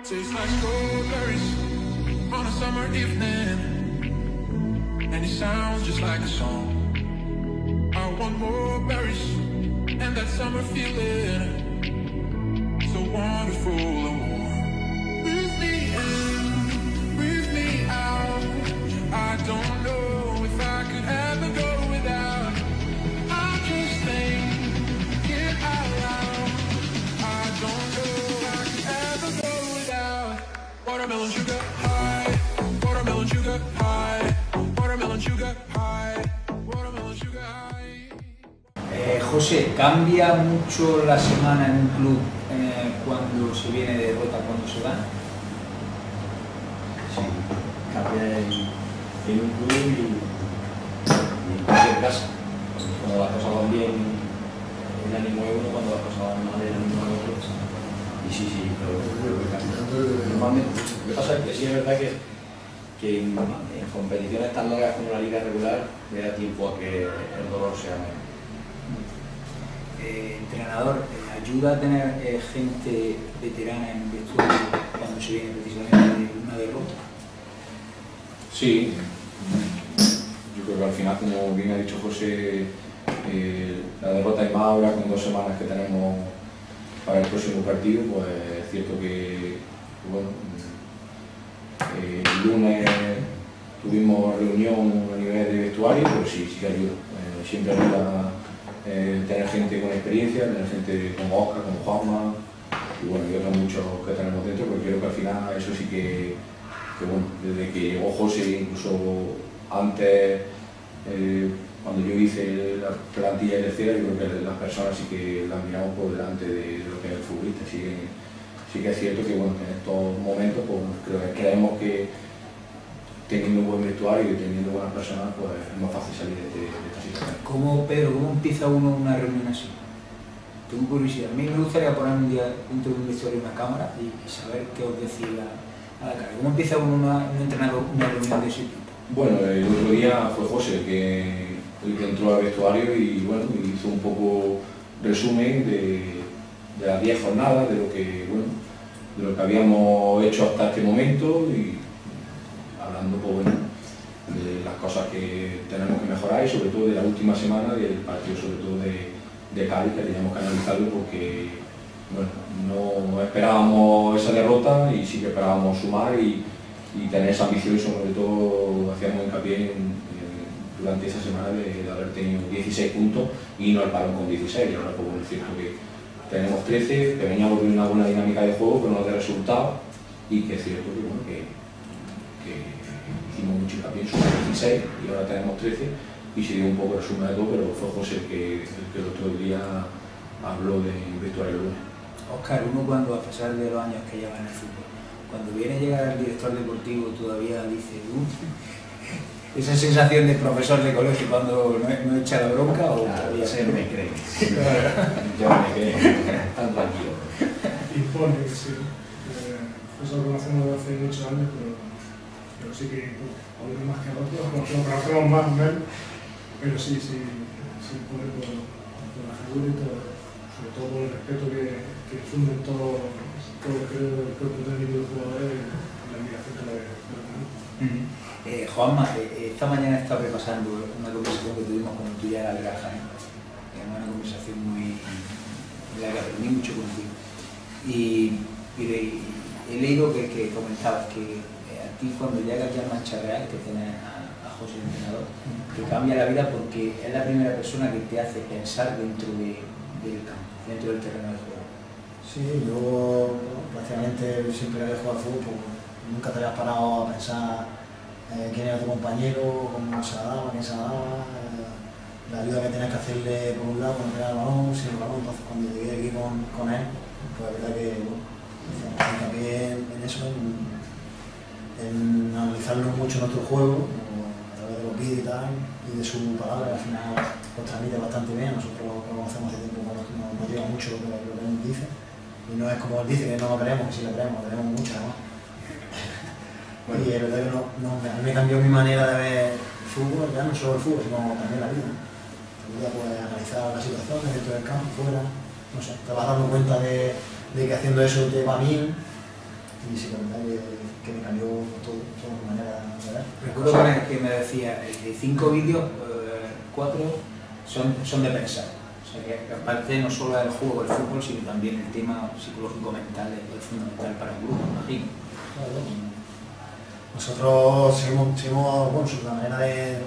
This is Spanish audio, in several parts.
Tastes like strawberries on a summer evening, and it sounds just like a song. I want more berries and that summer feeling, so wonderful and warm. Breathe me in, breathe me out. I don't know if I could ever go without. I just think it out loud. I don't know if I could ever go without. Watermelon sugar high, watermelon sugar high, watermelon sugar high, watermelon sugar high. José, ¿cambia mucho la semana en un club cuando se viene de derrota, cuando se gana? Sí, cambia en un club y en cualquier casa. Cuando las cosas van bien, el ánimo es uno, cuando las cosas van mal, el ánimo es otro. Y sí, creo que cambia. Normalmente, lo que pasa es que sí es verdad que en competiciones tan largas como la liga regular, le da tiempo a que el dolor sea menos. Entrenador, ¿ayuda a tener gente veterana en el vestuario cuando se viene precisamente de una derrota? Sí, yo creo que al final, como bien ha dicho José, la derrota es más ahora con 2 semanas que tenemos para el próximo partido, pues es cierto que bueno, el lunes tuvimos reunión a nivel de vestuario, pero sí que ayuda, siempre ayuda tener gente con experiencia, tener gente como Oscar, como Juanma y bueno, y otros muchos que tenemos dentro, porque creo que al final eso sí que bueno, desde que llegó José, incluso antes, cuando yo hice la plantilla de tercera, yo creo que las personas sí que las miramos por delante de lo que es el futbolista. Sí que es cierto que bueno, en estos momentos pues, creemos que teniendo un buen vestuario y teniendo buenas personas, pues es más fácil salir de esta situación. Pedro, ¿cómo empieza uno una reunión así? Tengo curiosidad. A mí me gustaría poner un día dentro de un vestuario una cámara y saber qué os decía a la cara. ¿Cómo empieza uno un entrenador una reunión de ese tipo? Bueno, el otro día fue José el que entró al vestuario y bueno, hizo un poco resumen de las 10 jornadas, de lo que habíamos hecho hasta este momento y hablando pues, bueno, de las cosas que tenemos que mejorar y sobre todo de la última semana del partido, sobre todo de Cádiz, que teníamos que analizarlo porque bueno, no esperábamos esa derrota y sí que esperábamos sumar y tener esa ambición y sobre todo hacíamos hincapié durante esa semana de haber tenido 16 puntos y no el Balón con 16. Y ahora pues, bueno, es cierto que tenemos 13, que veníamos de una buena dinámica de juego, pero no de resultados y que es cierto que, bueno, que hicimos mucho hincapié en sumar 16 y ahora tenemos 13 y se dio un poco de suma de todo, pero fue José el que el otro día habló de vestuario lunes. Óscar, uno cuando, a pesar de los años que lleva en el fútbol, cuando viene a llegar el director deportivo todavía dice esa sensación de profesor de colegio cuando no echa la bronca o ya se me cree. Yo me creo, tan tranquilo. Impone, sí. Eso lo conocemos desde hace muchos años, pero sí que algunos más que otros, nos conocemos más o menos, pero sí impone por la figura y todo, sobre todo por el respeto que infunden todos el cuerpo técnico de jugadores y la admiración que le tenemos. Juanma, esta mañana estaba repasando una conversación que tuvimos con tu ya era Granja, una conversación en la que aprendí mucho contigo. Y he leído que comentabas que a ti cuando llegas ya a Mancha Real, que tienes a José el entrenador, te cambia la vida porque es la primera persona que te hace pensar dentro del campo, dentro del terreno de juego. Sí, yo prácticamente siempre que había jugado al fútbol, pues, nunca te habías parado a pensar quién era tu compañero, cómo se la daba, quién se la daba, la ayuda que tenías que hacerle por un lado cuando tenía el balón, sin el balón. Entonces cuando llegué aquí con él, pues la verdad que hincapié en eso, en analizarlo mucho nuestro juego, a través de los vídeos y tal, y de su palabra, que al final pues, transmite bastante bien. Nosotros lo conocemos hace tiempo, nos lleva mucho lo que él dice, y no es como él dice que no lo creemos, que sí lo creemos mucho además. Bueno. Y es verdad que a mí me cambió mi manera de ver el fútbol, ya no solo el fútbol, sino también la vida. La vida, pues, analizar las situaciones dentro del campo, fuera, no sé, te vas dando cuenta de que haciendo eso te va bien y sí, la verdad que me cambió todo mi manera de ver. Recuerdo que me decía, de 5 vídeos, 4 son de pensar. O sea que aparte no solo del juego del fútbol, sino también el tema psicológico mental es fundamental para un grupo, imagino. Claro, nosotros seguimos bueno, la manera de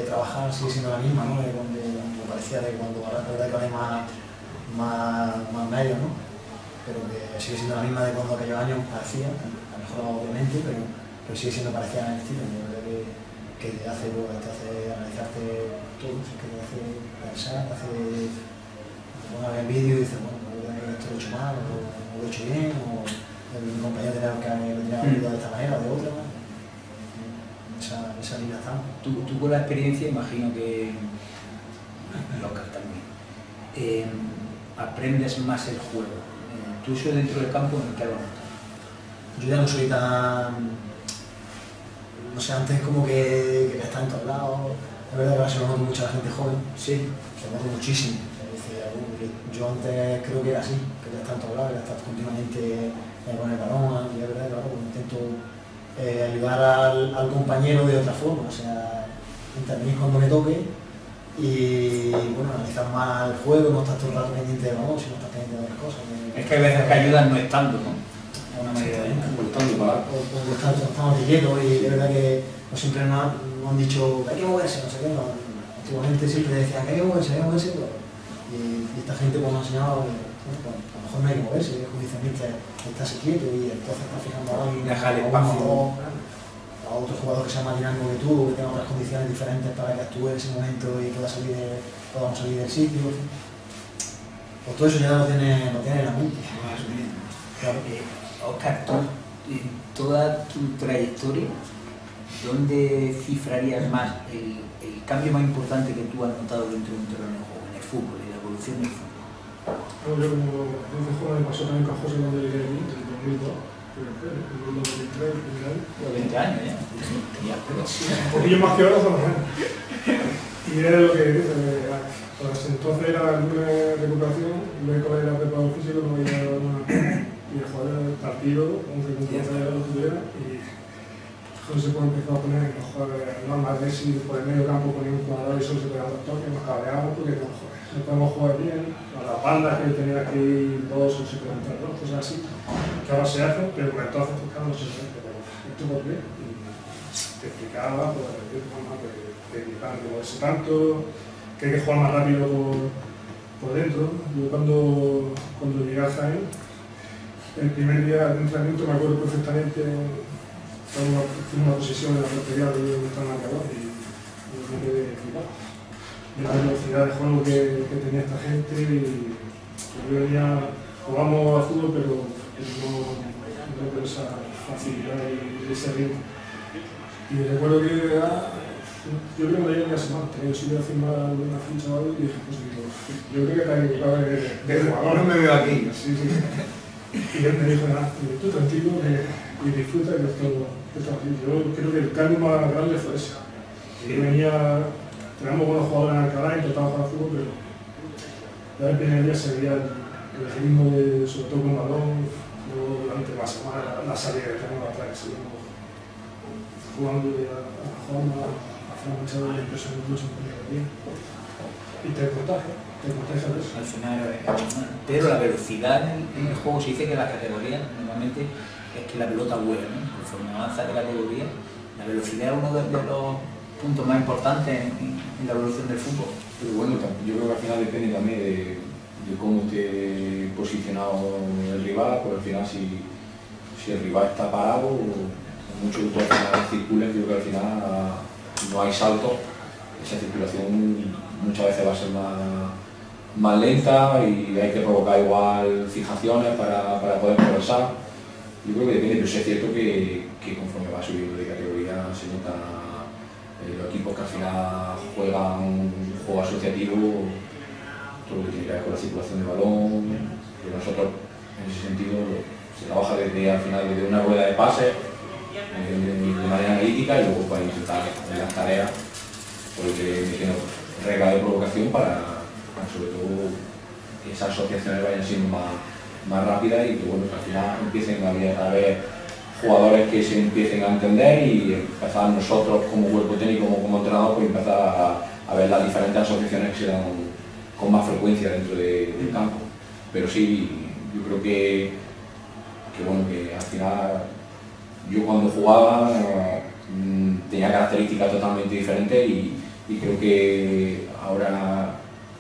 trabajar sigue siendo la misma, ¿no? Me parecía de cuando ahora la verdad que ahora hay más medios, ¿no? Pero que sigue siendo la misma de cuando aquellos años parecía, a lo mejor obviamente, pero sigue siendo parecida en el estilo. La verdad que te hace analizarte todo, que te hace pensar, te hace poner el vídeo y dices, bueno, la verdad que esto lo he hecho mal, o lo he hecho bien, o mi compañero tenía que ayudado de esta manera o de otra. Esa línea está. Tú con la experiencia, imagino que y Óscar también, aprendes más el juego. Tú eso dentro del campo, ¿en qué lo notas? Yo ya no soy tan... No sé, antes como que está en todos lados. Es verdad que ahora se lo noto mucho a la gente joven. Sí. Se lo noto muchísimo. Yo antes creo que era así, que ya está en todos lados, ya está continuamente con el balón, y es verdad que ahora intento ayudar al compañero de otra forma, o sea, intervenir cuando me toque y bueno, analizar más el juego, no estar todo el rato pendiente de balón, sino estar pendiente de otras cosas. Es que hay veces que ayudan no estando, ¿no? Una medida de estamos quietos y de verdad que no siempre nos han dicho que hay que moverse, no sé qué, no. Antiguamente siempre decían que hay que moverse, y esta gente pues nos ha enseñado que bueno, a lo mejor no hay que moverse, como dice Mister, estás quieto y entonces estás fijando a alguien, dejar espacio a otro jugador que sea más dinámico que tú, que tenga otras condiciones diferentes para que actúe en ese momento y podamos salir del sitio. Pues todo eso ya lo tiene en la mente. Claro. Óscar, tú, en toda tu trayectoria, ¿dónde cifrarías más el cambio más importante que tú has notado dentro de un terreno de juego, en el fútbol, en la evolución del fútbol? Yo como desde joven me pasó también con José cuando llegué aquí, en 2002. En el 2003, el primer año. 20 años ya. Un poquillo más que ahora, por lo menos. Y era lo que dice, pues entonces era el lunes de recuperación, luego era preparador físico, no había nada, y el jugar el partido, 11 contra lo tuviera, y José empezó a poner los jugadores normales, Messi por el medio campo ponía un jugador y solo se pegaban los toques, nos cabreábamos porque no podemos jugar bien, a las bandas que tenía que ir dos o se podían entrar dos, cosas así, que ahora se hacen, pero por entonces pues claro, no se hace, pero esto por qué, y te explicaba, pues, que quizás no moverse tanto, que hay que jugar más rápido por dentro. Yo cuando llegué a Jaén, el primer día de entrenamiento me acuerdo perfectamente, hicimos una posición en la portería donde está el marcador y me quedé flipado. De la velocidad de juego que tenía esta gente y el primer día jugamos a fútbol pero no con esa facilidad y ese ritmo. Y recuerdo que yo creo que me había semana, yo sí iba a firmar una ficha o algo y dije, pues yo creo que está equivocado de jugador. No me veo aquí. Sí. Y él me dijo, tú tranquilo y disfruta que esto así. Yo creo que el cambio más grande fue ese. Teníamos buenos jugadores en Alcalá, intentamos jugar fútbol, pero ya el primer día se veía el ritmo, sobre todo con balón, luego durante la semana la salida que tenemos atrás, seguimos jugando a la forma, hacemos muchas impresiones incluso en el día. Y te contagia de eso. Al final, pero la velocidad en el juego, se dice que la categoría normalmente es que la pelota vuela, ¿no? Conforme avanza la categoría, la velocidad es uno de los puntos más importantes en la evolución del fútbol. Pero bueno, yo creo que al final depende también de cómo esté posicionado el rival, porque al final si el rival está parado, mucho que tú al final circules, yo creo que al final no hay salto, esa circulación muchas veces va a ser más lenta y hay que provocar igual fijaciones para poder progresar. Yo creo que depende, pero sí es cierto que conforme va subiendo de categoría se nota los equipos que al final juegan un juego asociativo, todo lo que tiene que ver con la circulación del balón, pero nosotros en ese sentido se trabaja desde una rueda de pases de manera analítica y luego para intentar en las tareas metiendo reglas de provocación para sobre todo que esas asociaciones vayan siendo más rápida y que bueno, que al final empiecen a haber jugadores que se empiecen a entender y empezar nosotros como cuerpo técnico, como entrenador, pues empezar a ver las diferentes asociaciones que se dan con más frecuencia dentro del campo. Pero sí, yo creo que bueno, que al final yo cuando jugaba tenía características totalmente diferentes y creo que ahora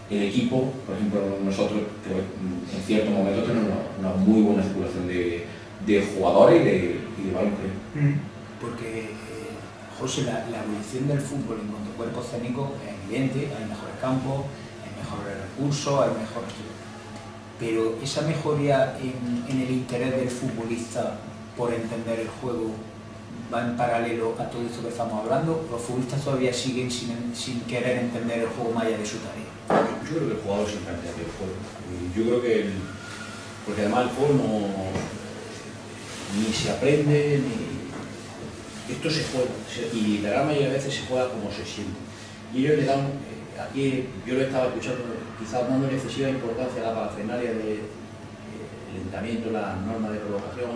el equipo, por ejemplo nosotros en ciertos momentos tenemos una muy buena circulación de jugadores y de balón, creo. Porque, José, la evolución del fútbol en cuanto a cuerpos técnicos es evidente, hay mejores campos, hay mejores recursos, hay mejores... Pero esa mejoría en el interés del futbolista por entender el juego va en paralelo a todo esto que estamos hablando. Los futbolistas todavía siguen sin querer entender el juego más allá de su tarea. Yo creo que el jugador siempre entiende el juego. Y yo creo que porque además el juego ni se aprende, esto se juega. Y la gran mayoría de veces se juega como se siente. Y ellos le dan, aquí yo lo estaba escuchando, quizás dando excesiva importancia a la parafernalia de lentamiento, las normas de provocación,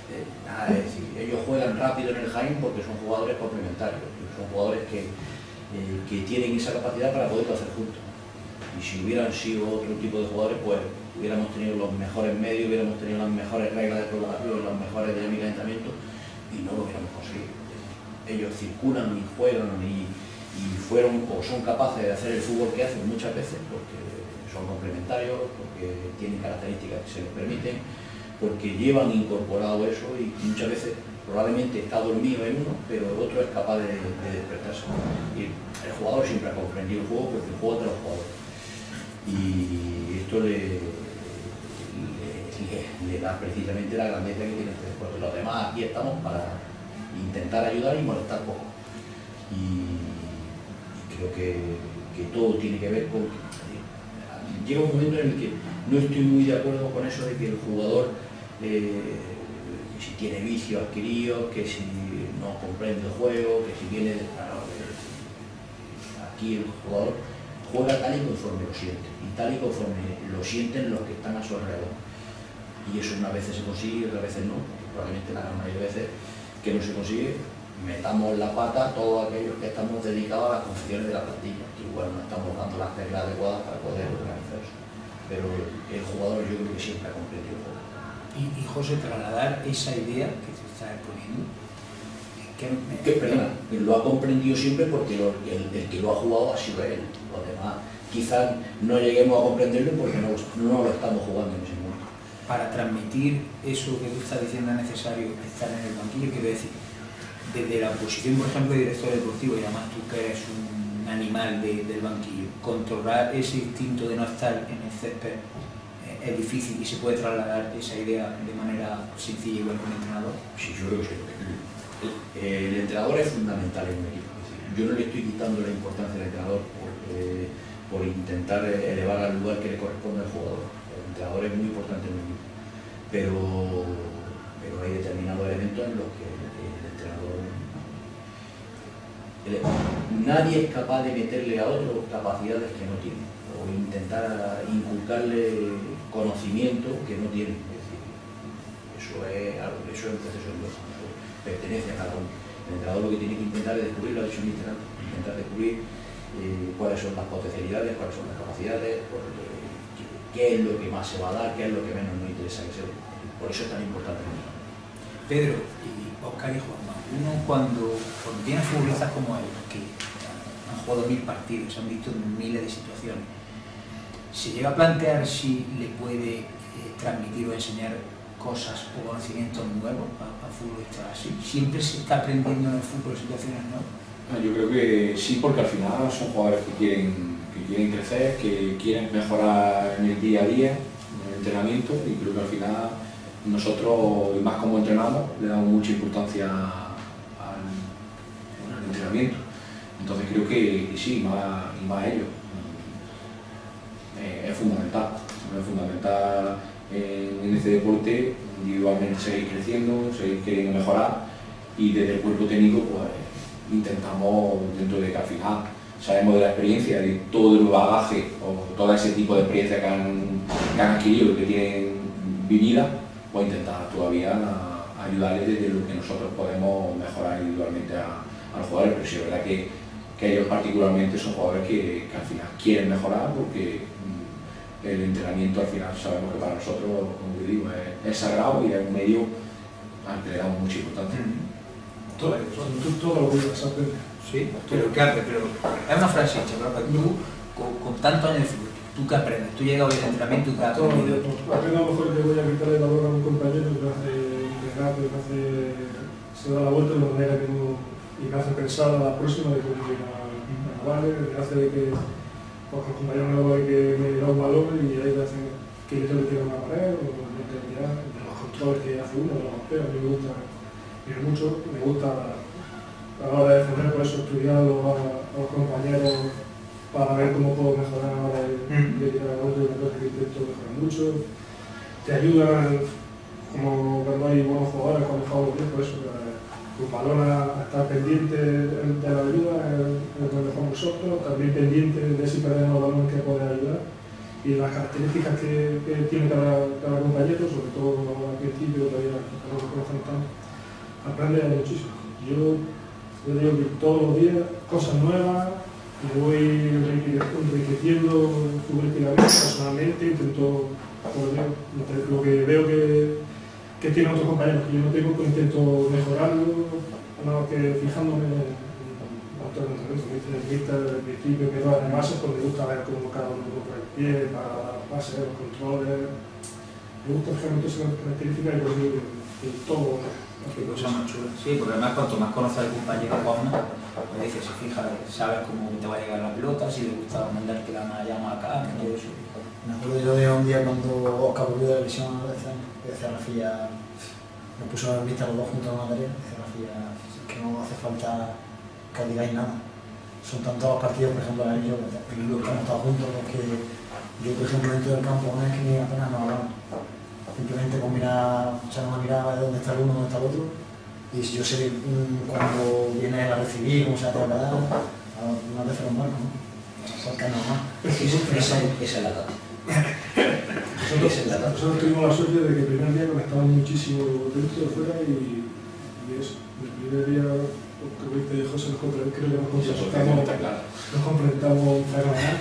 es decir, ellos juegan rápido en el Jaén porque son jugadores complementarios, son jugadores que tienen esa capacidad para poderlo hacer juntos. Y si hubieran sido otro tipo de jugadores, pues hubiéramos tenido los mejores medios, hubiéramos tenido las mejores reglas de provocación, las mejores dinámicas de entrenamiento y no lo hubiéramos conseguido. Ellos circulan y juegan y fueron o son capaces de hacer el fútbol que hacen muchas veces porque son complementarios, porque tienen características que se les permiten, porque llevan incorporado eso y muchas veces probablemente está dormido en uno, pero el otro es capaz de despertarse. Y el jugador siempre ha comprendido el juego porque el juego es de los jugadores. Y esto le da precisamente la grandeza que tiene este deporte. Los demás aquí estamos para intentar ayudar y molestar poco. Y creo que todo tiene que ver con... Llega un momento en el que no estoy muy de acuerdo con eso de que el jugador, que si tiene vicios adquiridos, que si no comprende el juego, que si viene... Aquí el jugador juega tal y conforme lo siente, y tal y conforme lo sienten los que están a su alrededor. Y eso unas veces se consigue y otras veces no, probablemente la gran mayoría de veces que no se consigue, metamos la pata a todos aquellos que estamos dedicados a las confecciones de la plantilla, que igual no estamos dando las reglas adecuadas para poder organizar eso. Pero el jugador yo creo que siempre ha comprendido el juego. Y José, trasladar esa idea que te estás exponiendo, Perdona, lo ha comprendido siempre porque el que lo ha jugado ha sido él. Los demás quizás no lleguemos a comprenderlo porque no lo estamos jugando en ese momento. Para transmitir eso que tú estás diciendo es necesario estar en el banquillo, quiero decir, desde la posición, por ejemplo, de director deportivo, y además tú que eres un animal del banquillo, controlar ese instinto de no estar en el césped es difícil y se puede trasladar esa idea de manera sencilla igual que un entrenador. Sí, yo creo que sí. El entrenador es fundamental en un equipo. Yo no le estoy quitando la importancia al entrenador por intentar elevar al lugar que le corresponde al jugador. El entrenador es muy importante en un equipo, pero hay determinados elementos en los que el entrenador... Nadie es capaz de meterle a otro capacidades que no tiene, o intentar inculcarle conocimiento que no tiene. Es decir, eso es un proceso de pertenece a cada uno. El entrenador lo que tiene que intentar es descubrir, lo ha dicho el mister antes, intentar descubrir cuáles son las potencialidades, cuáles son las capacidades, qué es lo que más se va a dar, qué es lo que menos nos interesa que se dé. Por eso es tan importante. Pedro y Óscar y Juanma, uno cuando tiene futbolistas como ellos, que han jugado 1000 partidos, han visto miles de situaciones, se llega a plantear si le puede transmitir o enseñar cosas o conocimientos nuevos a futbolistas así. Siempre se está aprendiendo en el fútbol situaciones nuevas. Yo creo que sí, porque al final son jugadores que quieren crecer, que quieren mejorar en el día a día, en el entrenamiento, y creo que al final nosotros, y más como entrenamos, le damos mucha importancia al entrenamiento. Entonces creo que sí, y más ellos. Es fundamental en este deporte individualmente seguir creciendo, seguir queriendo mejorar, y desde el cuerpo técnico pues intentamos, dentro de que al final sabemos de la experiencia, de todo el bagaje o todo ese tipo de experiencia que han adquirido, que tienen vivida, pues intentar todavía ayudarles desde lo que nosotros podemos mejorar individualmente a los jugadores, pero sí es verdad que ellos particularmente son jugadores que al final quieren mejorar, porque el entrenamiento al final sabemos que para nosotros, como te digo, es sagrado y es un medio al que le damos mucha importancia. Todo lo que se aprende. Sí, pero es una frase hecha, pero tú, con tantos años de fútbol, ¿tú qué aprendes? Tú llegas hoy al entrenamiento y qué Todo el aprendes. día. Aprendo a lo mejor que voy a quitarle el valor a un compañero que se da la vuelta de una manera que no, y me hace pensar a la próxima de cómo ir a vale, me hace de que porque el compañero me va que me da un valor y ahí me hacen que yo tengo que tirar una pared o no tengo que tirar, de los controles que hace uno, de los golpeos, a mí me gusta mira mucho, me gusta a la hora de defender, por eso estudiarlo a los compañeros para ver cómo puedo mejorar a la hora de tirar la vuelta, una cosa que intento mejorar mucho, te ayuda como cuando hay buenos jugadores, cuando jugamos bien, por eso con balón a estar pendiente de la ayuda, es donde jugamos nosotros, también pendiente de si perdemos el balón que puede ayudar y las características que tiene cada compañero, sobre todo al principio, todavía no lo conocen tanto, aprende muchísimo. Yo digo que todos los días cosas nuevas, me voy enriqueciendo futbolísticamente, personalmente, intento, lo que veo que tienen otros compañeros que yo no tengo, pues intento mejorarlo, nada que fijándome en otros entrenamientos, desde el principio que va de base, pues me gusta ver cómo cada uno compra el pie, para la base, los controles, me gusta fijarme todas esas características y por eso que todo. Qué cosa más chula. Sí, porque además cuanto más conoces al compañero Juanma, pues dices, se fija, sabes cómo te va a llegar la pelota, si le gusta mandarte la malla más acá, todo eso. Me acuerdo yo de un día cuando Oscar volvió de la lesión que decía Rafía, me puso en vista los dos juntos a una tarea, decía Rafía, que no hace falta que os digáis nada. Son tantos los partidos, por ejemplo, él y yo, que hemos estado juntos, que yo, por ejemplo, dentro del campo, una vez que apenas nos hablamos. Simplemente con mirar, echarnos una mirada de dónde está el uno, dónde está el otro. Y yo sé cuando viene a recibir, cómo se va a preparar, unas veces los marcos, ¿no? Porque es normal. Esa es la data. Nosotros tuvimos la suerte de que el primer día conectamos muchísimo dentro y fuera y eso. El primer día, como dice José, creo que nos complementamos fenomenal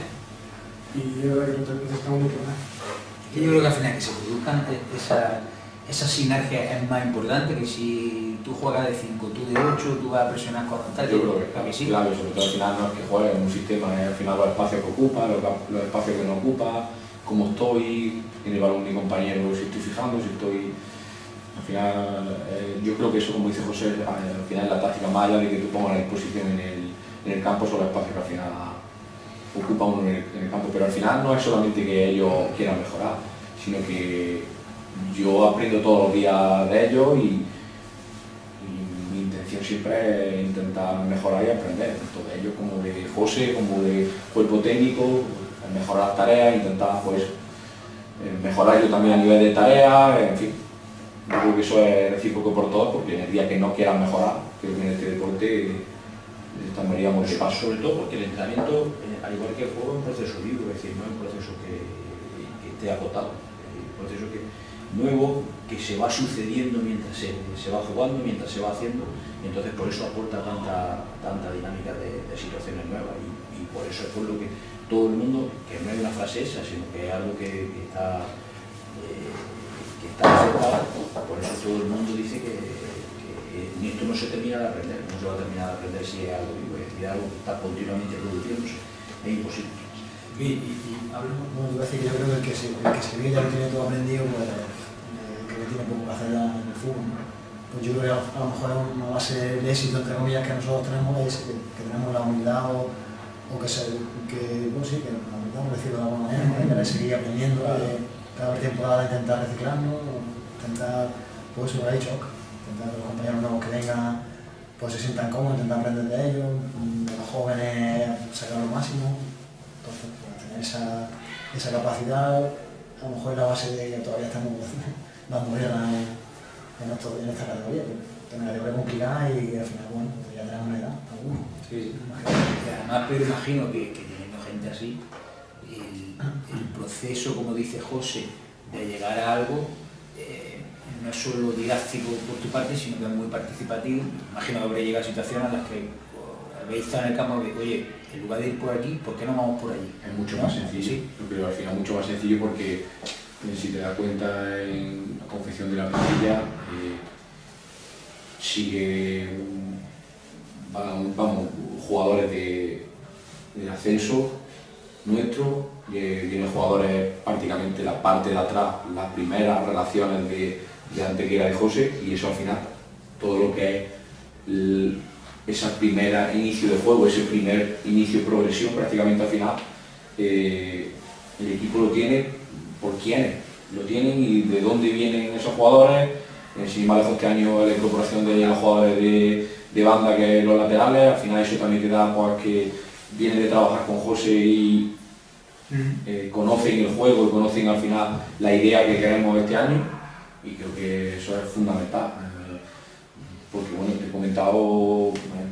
y es verdad que nos necesitamos mucho más. Yo creo que al final que se produzcan esa sinergia es más importante que si tú juegas de 5, tú de 8, tú vas a presionar con tal. Yo creo que es clave, sobre todo al final no es que juegues en un sistema, es al final los espacios que ocupa, los espacios que no ocupa, cómo estoy en el balón mi compañero, si estoy fijando, si estoy. Al final, yo creo que eso, como dice José, al final la táctica más allá de que tú pongas la disposición en el campo son los espacios que al final ocupa uno en el campo, pero al final no es solamente que ellos quieran mejorar, sino que yo aprendo todos los días de ellos y mi intención siempre es intentar mejorar y aprender, tanto de ellos como de José, como de cuerpo técnico, mejorar las tareas, intentar pues mejorar yo también a nivel de tareas, en fin. Yo creo que eso es recíproco por todos, porque en el día que no quieran mejorar, creo que en este deporte estaríamos de paso. Sobre todo porque el entrenamiento, al igual que el juego, es un proceso vivo, es decir, no es un proceso que esté acotado, es un proceso nuevo que se va sucediendo mientras se va jugando, mientras se va haciendo, y entonces por eso aporta tanta dinámica de situaciones nuevas y por eso es por lo que todo el mundo, que no es una frase esa, sino que es algo que está aceptado, por eso todo el mundo dice que esto no se termina de aprender, no se va a terminar de aprender si es algo vivo, es decir, algo que está continuamente produciéndose, es imposible. Y hablamos, no, decir que yo creo que el que se ve ya lo tiene todo aprendido, pues creo que tiene poco que hacer ya en el fútbol, ¿no? Pues yo creo que a lo mejor una base de éxito, entre comillas, que nosotros tenemos es que tenemos la humildad o que bueno, sí, que la humildad, por decirlo de alguna manera, ¿no? Que seguir aprendiendo, cada temporada intentar reciclarnos, intentar, pues eso lo ha dicho, intentar que los compañeros nuevos que vengan pues se sientan cómodos, intentar aprender de ellos, de los jóvenes sacar lo máximo. Entonces, pues, tener esa capacidad, a lo mejor es la base de que todavía estamos dando guerra en esta categoría, que es una categoría complicada y al final, bueno, pues ya tenemos una edad, algunos. Sí, además, pero imagino que teniendo gente así, el proceso, como dice José, de llegar a algo, no es solo didáctico por tu parte, sino que es muy participativo. Imagino que habría llegado a situaciones en las que habéis estado en el campo y oye, en lugar de ir por aquí, ¿por qué no vamos por allí? Es mucho ¿no? más sencillo, Sí. yo creo al final mucho más sencillo porque si te das cuenta en la confección de la plantilla sigue vamos, jugadores del ascenso nuestro, vienen jugadores prácticamente la parte de atrás, las primeras relaciones de Antequera de José, y eso al final, todo lo que es esa primera inicio de juego, ese primer inicio de progresión, prácticamente al final, el equipo lo tiene por quiénes lo tienen y de dónde vienen esos jugadores. Sin más lejos, este año la incorporación de los jugadores de banda, que los laterales, al final eso también te da pues, que vienen de trabajar con José y conocen el juego y conocen al final la idea que queremos este año, y creo que eso es fundamental. Porque bueno, te he comentado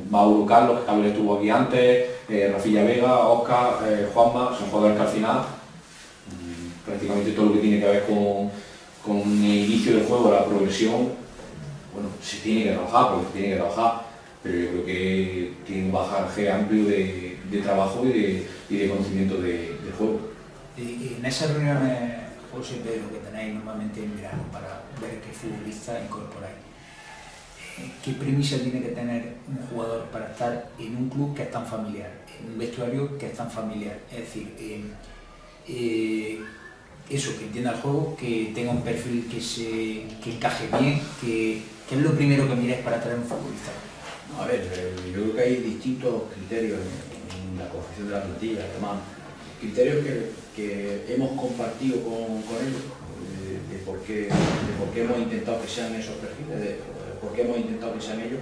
Mauro Carlos, que Carlos estuvo aquí antes, Rafilla Vega, Oscar, Juanma, son jugadores que al final prácticamente todo lo que tiene que ver con el inicio del juego, la progresión, bueno, se tiene que trabajar, porque se tiene que trabajar, pero yo creo que tiene un bagaje amplio de trabajo y de conocimiento del juego. Y en esas reuniones, José, Pedro, que tenéis normalmente en verano para ver qué futbolista incorporáis, ¿qué premisa tiene que tener un jugador para estar en un club que es tan familiar, en un vestuario que es tan familiar? Es decir, eso, que entienda el juego, que tenga un perfil que encaje bien, que es lo primero que miráis para traer un futbolista. A ver, yo creo que hay distintos criterios en la confección de la plantilla, además criterios que hemos compartido con ellos, de por qué hemos intentado que sean esos perfiles, de por qué hemos intentado que sean ellos,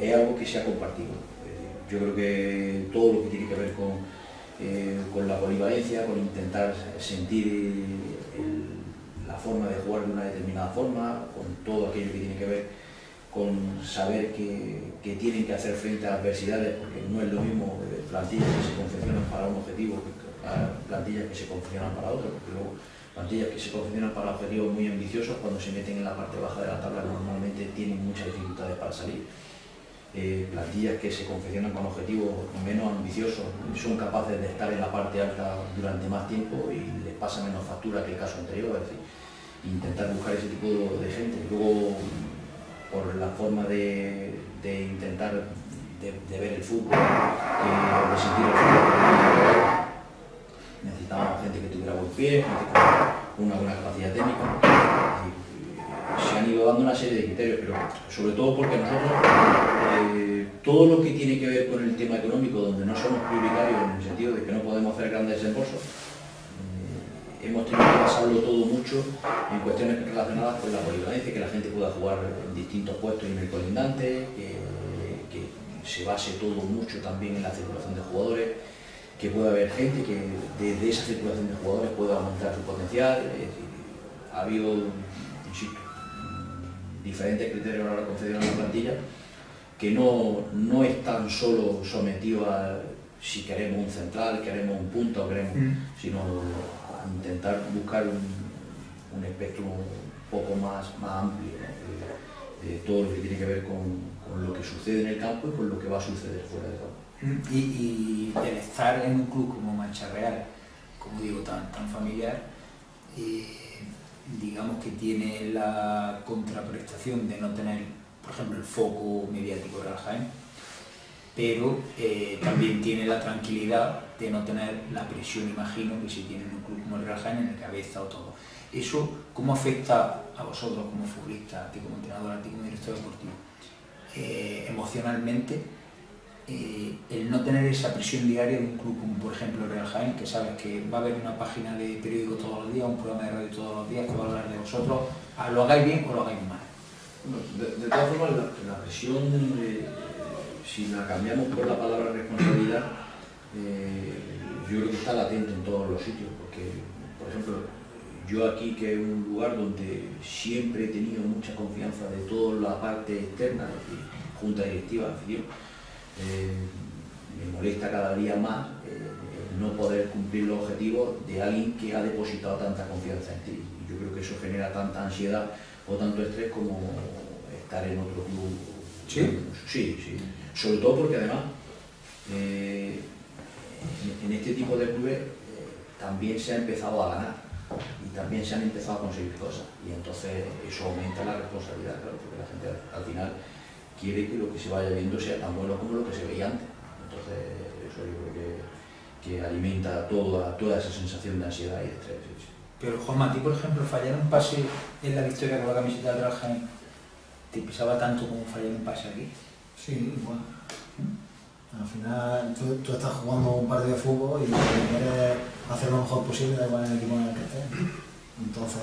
es algo que se ha compartido. Yo creo que todo lo que tiene que ver con la polivalencia, con intentar sentir la forma de jugar de una determinada forma, con todo aquello que tiene que ver con saber que tienen que hacer frente a adversidades, porque no es lo mismo plantillas que se confeccionan para un objetivo que plantillas que se confeccionan para otro, porque luego plantillas que se confeccionan para objetivos muy ambiciosos, cuando se meten en la parte baja de la tabla normalmente tienen muchas dificultades para salir. Plantillas que se confeccionan con objetivos menos ambiciosos son capaces de estar en la parte alta durante más tiempo y les pasa menos factura que el caso anterior, es decir, intentar buscar ese tipo de gente. Luego, por la forma de intentar de ver el fútbol, de sentir el fútbol, necesitábamos gente que tuviera buen pie, gente con una buena capacidad técnica. Se han ido dando una serie de criterios, pero sobre todo porque nosotros, todo lo que tiene que ver con el tema económico, donde no somos prioritarios en el sentido de que no podemos hacer grandes desembolsos, hemos tenido que basarlo todo mucho en cuestiones relacionadas con la polivalencia, que la gente pueda jugar en distintos puestos en el colindante, que se base todo mucho también en la circulación de jugadores, que pueda haber gente que desde esa circulación de jugadores pueda aumentar su potencial. Ha habido, insisto, diferentes criterios a la concesión de la plantilla, que no es tan solo sometido a si queremos un central, queremos un punta o queremos, sino a intentar buscar un espectro un poco más amplio, ¿no? De todo lo que tiene que ver con lo que sucede en el campo y con lo que va a suceder fuera del campo. Y el estar en un club como Mancha Real, como digo, tan familiar, digamos que tiene la contraprestación de no tener, por ejemplo, el foco mediático Real Jaén, pero también tiene la tranquilidad de no tener la presión, imagino, que se tiene en un club como el Real Jaén, en el que habéis estado todo. ¿Eso cómo afecta a vosotros como futbolista, a ti como entrenador, a ti como director deportivo? Emocionalmente, el no tener esa presión diaria de un club como por ejemplo el Real Jaén, que sabes que va a haber una página de periódico todos los días, un programa de radio todos los días que va a hablar de vosotros, lo hagáis bien o lo hagáis mal. Bueno, de todas formas, la presión, si la cambiamos por la palabra responsabilidad, yo creo que está latente en todos los sitios, porque, por ejemplo, yo aquí, que es un lugar donde siempre he tenido mucha confianza de toda la parte externa, junta directiva, afición, me molesta cada día más no poder cumplir los objetivos de alguien que ha depositado tanta confianza en ti. Yo yo creo que eso genera tanta ansiedad o tanto estrés como estar en otro club. ¿Sí? Sí. Sobre todo porque además en este tipo de clubes también se ha empezado a ganar y también se han empezado a conseguir cosas y entonces eso aumenta la responsabilidad, claro, porque la gente al final quiere que lo que se vaya viendo sea tan bueno como lo que se veía antes. Entonces eso yo creo que alimenta toda esa sensación de ansiedad y de estrés. Sí. Pero Juanma, a ti por ejemplo, fallar un pase en la victoria con la camiseta del Real Jaén, ¿te pesaba tanto como fallar un pase aquí? Sí, bueno. Al final tú estás jugando un partido de fútbol y lo que quieres hacer lo mejor posible, da igual en el equipo en el que estés. Entonces,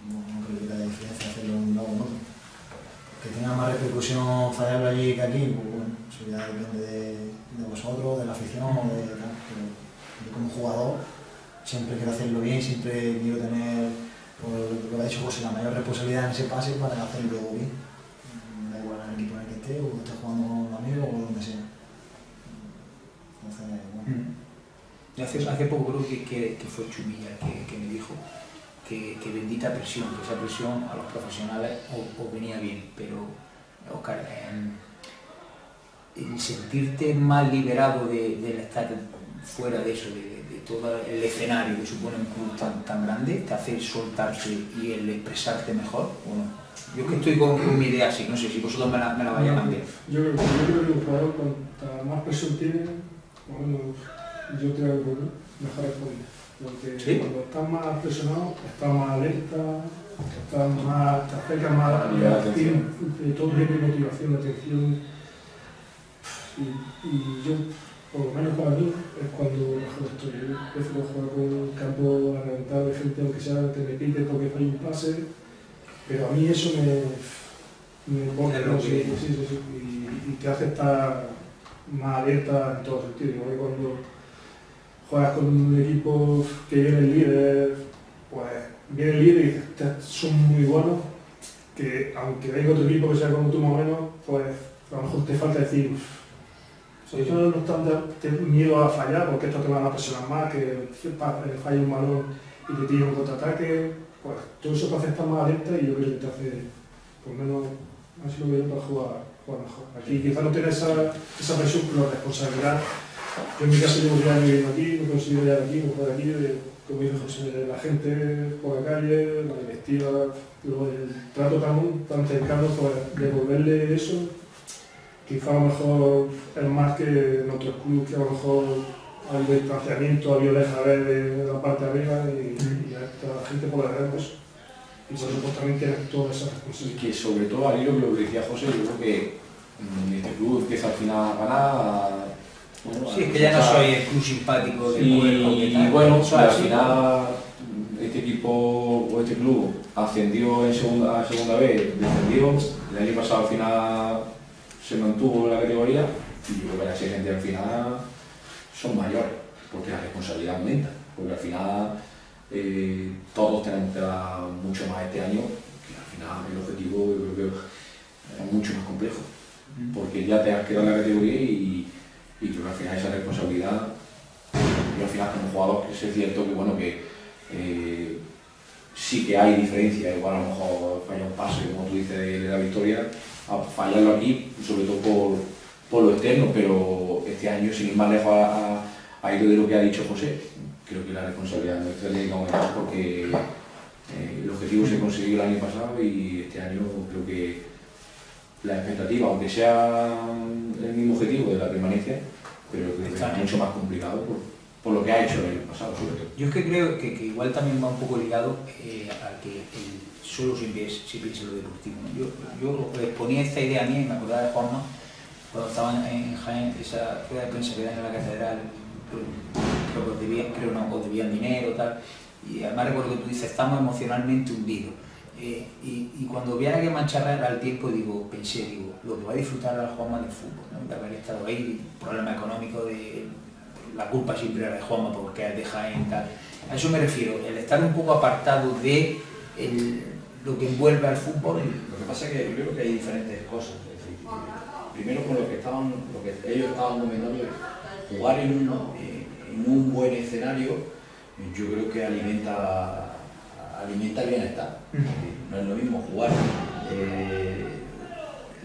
no creo que haya diferencia hacerlo en un lado o en otro. Que tenga más repercusión fallarlo allí que aquí, pues bueno, eso ya depende de vosotros, de la afición o de tal. Pero yo como jugador siempre quiero hacerlo bien, siempre quiero tener, por lo que ha dicho José, la mayor responsabilidad en ese pase para hacerlo bien. Da igual en el equipo en el que esté o estés jugando con un amigo o donde sea. Entonces, bueno. Hace poco creo que fue Chumilla que me dijo que bendita presión, que esa presión a los profesionales os venía bien, pero Óscar, el sentirte más liberado del estar fuera de eso, de todo el escenario que supone un club tan grande, te hace soltarse y el expresarte mejor, ¿o no? Yo es que estoy con mi idea así, no sé si vosotros me la vais a cambiar. Yo creo que un jugador cuanta más presión tiene, bueno, yo creo que mejor responde. Porque ¿Sí? Cuando estás más presionado, estás más alerta, te acercas más a la acción, todo tiene motivación, atención. Y yo, por lo menos para mí, es cuando mejor estoy. Yo prefiero jugar con un campo a reventar de gente, aunque sea que me pite porque hay un pase, pero a mí eso me pone, no sé, sí, y te hace estar más alerta en todo sentido. Igual que cuando juegas con un equipo que viene el líder, pues viene el líder y dices, son muy buenos, que aunque venga otro equipo que sea como tú más o menos, pues a lo mejor te falta decir, ellos no están de miedo a fallar porque estos te van a presionar más, que falle un balón y te tire un contraataque, pues todo eso te hace estar más alerta y yo creo que te hace, por lo menos, así lo veo para jugar mejor. Aquí quizás no tienes esa presión, pero la responsabilidad. Yo en mi caso llevo 10 años viviendo aquí, no consigo llegar aquí, no jugar aquí, como dice José, la gente por la calle, la directiva, luego el trato tan cercano, pues devolverle eso, quizá a lo mejor es más que en otros clubes que a lo mejor hay distanciamiento, hay oreja de la parte de arriba y a esta gente por la derecha pues, y por supuesto también tiene toda esa responsabilidad. Y que sobre todo al hilo de lo que decía José, yo creo que este club empieza al final a ganar. Bueno, Sí, es que ya no soy el club simpático del pueblo. Y bueno, al final este equipo o este club ascendió a segunda vez, descendió, el año pasado al final se mantuvo en la categoría y yo creo que la gente al final son mayores, porque la responsabilidad aumenta, porque al final todos tenemos que dar mucho más este año, que al final el objetivo yo creo que es mucho más complejo, porque ya te has quedado en la categoría y creo que al final esa responsabilidad, yo al final como jugador que es cierto que bueno que sí que hay diferencia, igual a lo mejor falla un pase, como tú dices, de la victoria, a fallarlo aquí, sobre todo por lo externo, pero este año sin ir más lejos a ir de lo que ha dicho José, creo que la responsabilidad nuestra tiene que aumentar porque el objetivo se consiguió el año pasado y este año creo que la expectativa, aunque sea el mismo objetivo de la permanencia, pero creo que es mucho más complicado por lo que ha hecho el año pasado, sobre todo. Yo es que creo que igual también va un poco ligado a que solo se piensa lo deportivo, ¿no? Yo ponía esta idea mía y me acordaba de Juanma cuando estaban en Jaén, esa rueda de prensa que dan en la catedral, creo que os debían dinero tal, y además recuerdo que tú dices, estamos emocionalmente hundidos. Y cuando viera que mancharrar al tiempo, pensé, lo que va a disfrutar la Juanma del fútbol, ¿no? De haber estado ahí, problemas económicos, la culpa siempre era de Juanma porque es de Jaén, tal. A eso me refiero, el estar un poco apartado de lo que envuelve al fútbol. Lo que pasa es que yo creo que hay diferentes cosas. Es decir, primero con lo que ellos estaban comentando, jugar en un buen escenario, yo creo que alimenta alimenta el bienestar. No es lo mismo jugar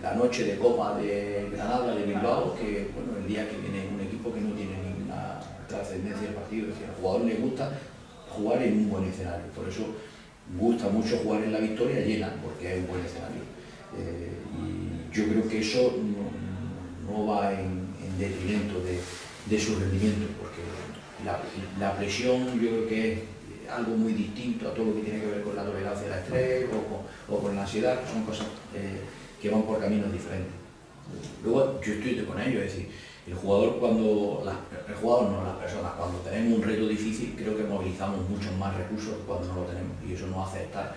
la noche de Copa de Granada, de Bilbao, que bueno, el día que viene un equipo que no tiene ninguna trascendencia del partido. Es decir, al jugador le gusta jugar en un buen escenario, por eso gusta mucho jugar en la Victoria llena, porque es un buen escenario. Y yo creo que eso no va en detrimento de su rendimiento, porque la presión yo creo que es algo muy distinto a todo lo que tiene que ver con la tolerancia al estrés o con la ansiedad, que son cosas que van por caminos diferentes. Luego yo estoy con ello, es decir, el jugador las personas, cuando tenemos un reto difícil, creo que movilizamos muchos más recursos que cuando no lo tenemos, y eso nos hace estar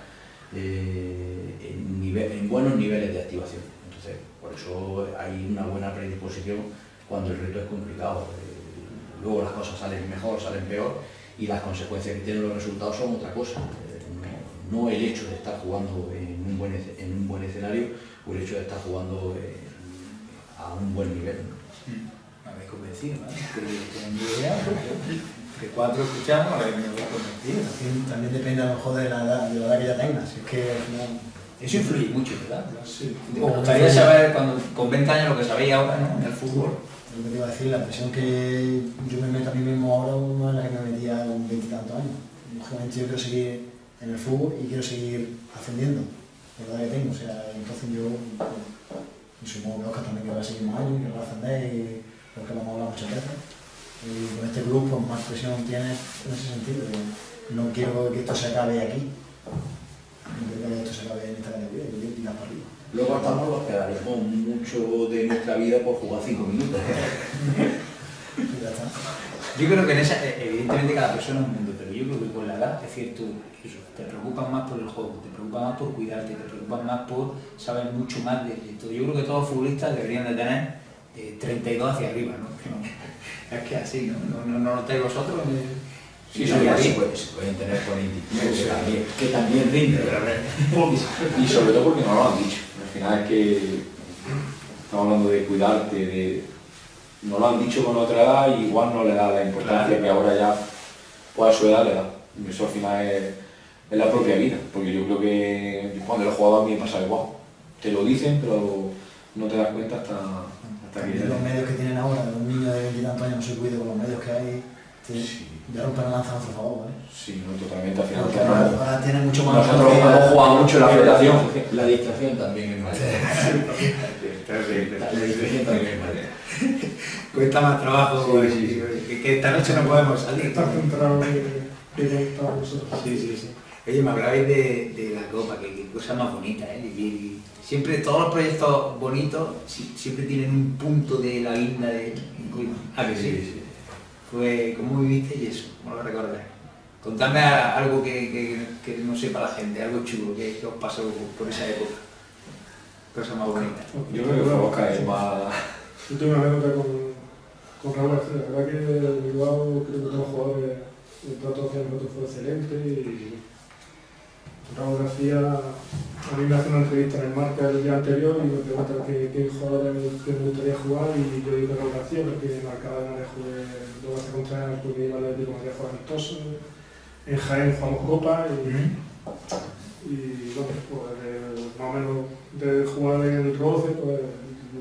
en buenos niveles de activación. Entonces, por eso hay una buena predisposición cuando el reto es complicado. Luego las cosas salen mejor, salen peor, y las consecuencias que tienen los resultados son otra cosa. No el hecho de estar jugando en un buen escenario o el hecho de estar jugando a un buen nivel. Me habéis convencido, ¿no? Que 4 escuchamos, me habéis convencido. También depende a lo mejor de la edad que ya tengas. Si es que al final... Eso influye mucho, ¿verdad? Sí. Me gustaría saber, con 20 años, lo que sabéis ahora, ¿no? En el fútbol. Lo que te iba a decir, la presión que yo me meto a mí mismo ahora no es la que me metía con 20 y tantos años. Lógicamente yo quiero seguir en el fútbol y quiero seguir ascendiendo, la verdad que tengo. O sea, entonces yo, y supongo que Oscar también querrá seguir más años, querrá ascender, y lo que lo hemos hablado muchas veces. Y con este club pues, más presión tiene en ese sentido. No quiero que esto se acabe aquí. No quiero que esto se acabe en esta categoría, yo quiero tirar para arriba. Luego estamos los que daríamos mucho de nuestra vida por jugar 5 minutos. Y ya está. Yo creo que en esa, evidentemente cada persona es un mundo, pero yo creo que con la edad es cierto, eso, te preocupas más por el juego, te preocupas más por cuidarte, te preocupas más por saber mucho más de todo. Yo creo que todos los futbolistas deberían de tener 32 hacia arriba, ¿no? Es que así, ¿no? ¿No lo tenéis vosotros? Sí, se pueden tener 45, que también rinde. Y sobre todo porque no lo han dicho. Al final es que estamos hablando de cuidarte, no lo han dicho con otra edad y igual no le da la importancia que ahora ya, pues a su edad le da. Y eso al final es la propia vida, porque yo creo que cuando lo he jugado a mí me pasa igual. Te lo dicen, pero no te das cuenta hasta que... Los medios que tienen ahora, un niño de 20 y tantos años no se cuide con los medios que hay, ya rompen la lanza a nuestro favor, ¿vale? Sí, no, totalmente. Al final Porque ahora tiene mucho más... nosotros hemos jugado mucho en la federación. La distracción también es mala. La distracción también es mala. Cuesta más trabajo, que esta noche no podemos salir. Estar centrado y conectado nosotros. Sí. Oye, me hablabais de la Copa, que cosa más bonita, ¿eh? Y siempre, todos los proyectos bonitos siempre tienen un punto de la guinda de... ¿Ah, que sí? Pues, ¿cómo vivisteis eso? ¿Cómo lo recordáis? Contadme algo que no sepa la gente, algo chulo que os pasó por esa época. Cosa más bonita. Yo creo que fue Oscar el más... Yo tengo una anécdota con Raúl García. La verdad que el Bilbao, creo que todos los jugadores, el trato hacia nosotros fue excelente y Raúl García a mí me hace una entrevista en el Marca el día anterior y me pregunta qué jugadores me gustaría jugar y yo digo Raúl García porque marcaba en Arejo de 2 veces contra él porque iba al Atlético de Madrid a jugar amistoso. En Jaén jugamos Copa y bueno, pues más o menos de jugar en el roce, pues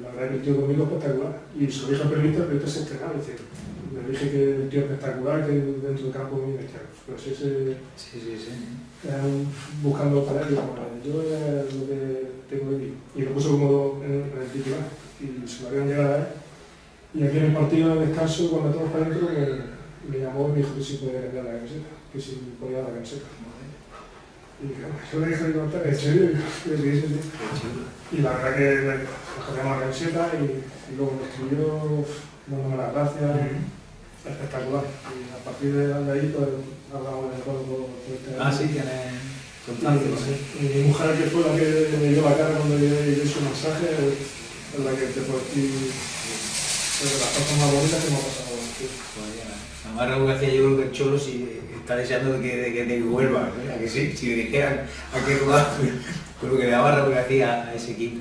la verdad que el tío conmigo es espectacular. Y se lo dije al periodista se estrenaba, es decir, le dije que el tío es espectacular, que dentro del campo es muy bestial. Pero sí. Buscando para él, yo es lo que tengo aquí. Y lo puso como en el titular y se lo habían llegado a él. Y aquí en el partido de descanso, cuando estamos para adentro, me llamó y me dijo que si podía cambiar la camiseta, que si podía dar la camiseta. Y yo le dije, ¿en serio? Y la verdad que le cambiamos la camiseta y luego me escribió dándome las gracias. Espectacular. Y a partir de ahí pues hablamos de todo este año. Sí, tienes constancia. Mi mujer, que fue la que me dio la cara cuando yo hice un mensaje, es la que te puedo decir de las cosas más bonitas que me ha pasado. Además, Raúl García, yo creo que el Cholo sí está deseando que te vuelva, ¿no? ¿A que sí? Si le dijeran a qué lugar, con lo que le daba Raúl García a ese equipo.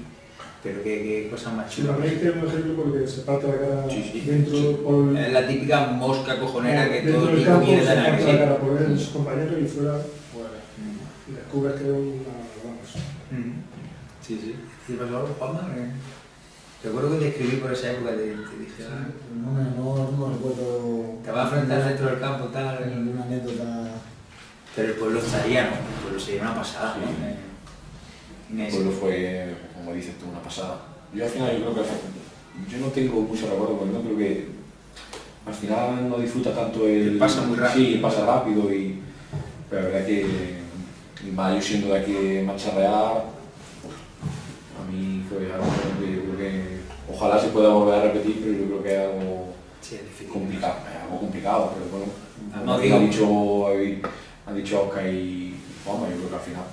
Pero qué cosas más chulas. La es un ejemplo porque se parte la cara dentro por... Es la típica mosca cojonera que dentro todo del tipo campo, quiere se tener. parte la cara por él, sus compañeros y fuera... y descubres que es una gran persona. Sí, sí. ¿Te pasó algo, Juanma? Recuerdo que te escribí por esa época, te dije, No recuerdo. te vas a enfrentar dentro del campo, tal. Ninguna anécdota. Pero el pueblo estaría, ¿no? El pueblo sería una pasada, Sí. ¿no? El pueblo fue, como dices tú, una pasada. Yo al final yo creo que yo no tengo mucho recuerdo, porque no creo que al final no disfruta tanto el... Pasa muy rápido. Sí, pasa rápido, pero la verdad que y más yo siendo de aquí de Mancha Real, a mí fue algo que yo creo que ojalá se pueda volver a repetir, pero yo creo que es algo Sí, es difícil. complicado, pero bueno, No como digo- ha dicho Oscar y Juanma, yo creo que al final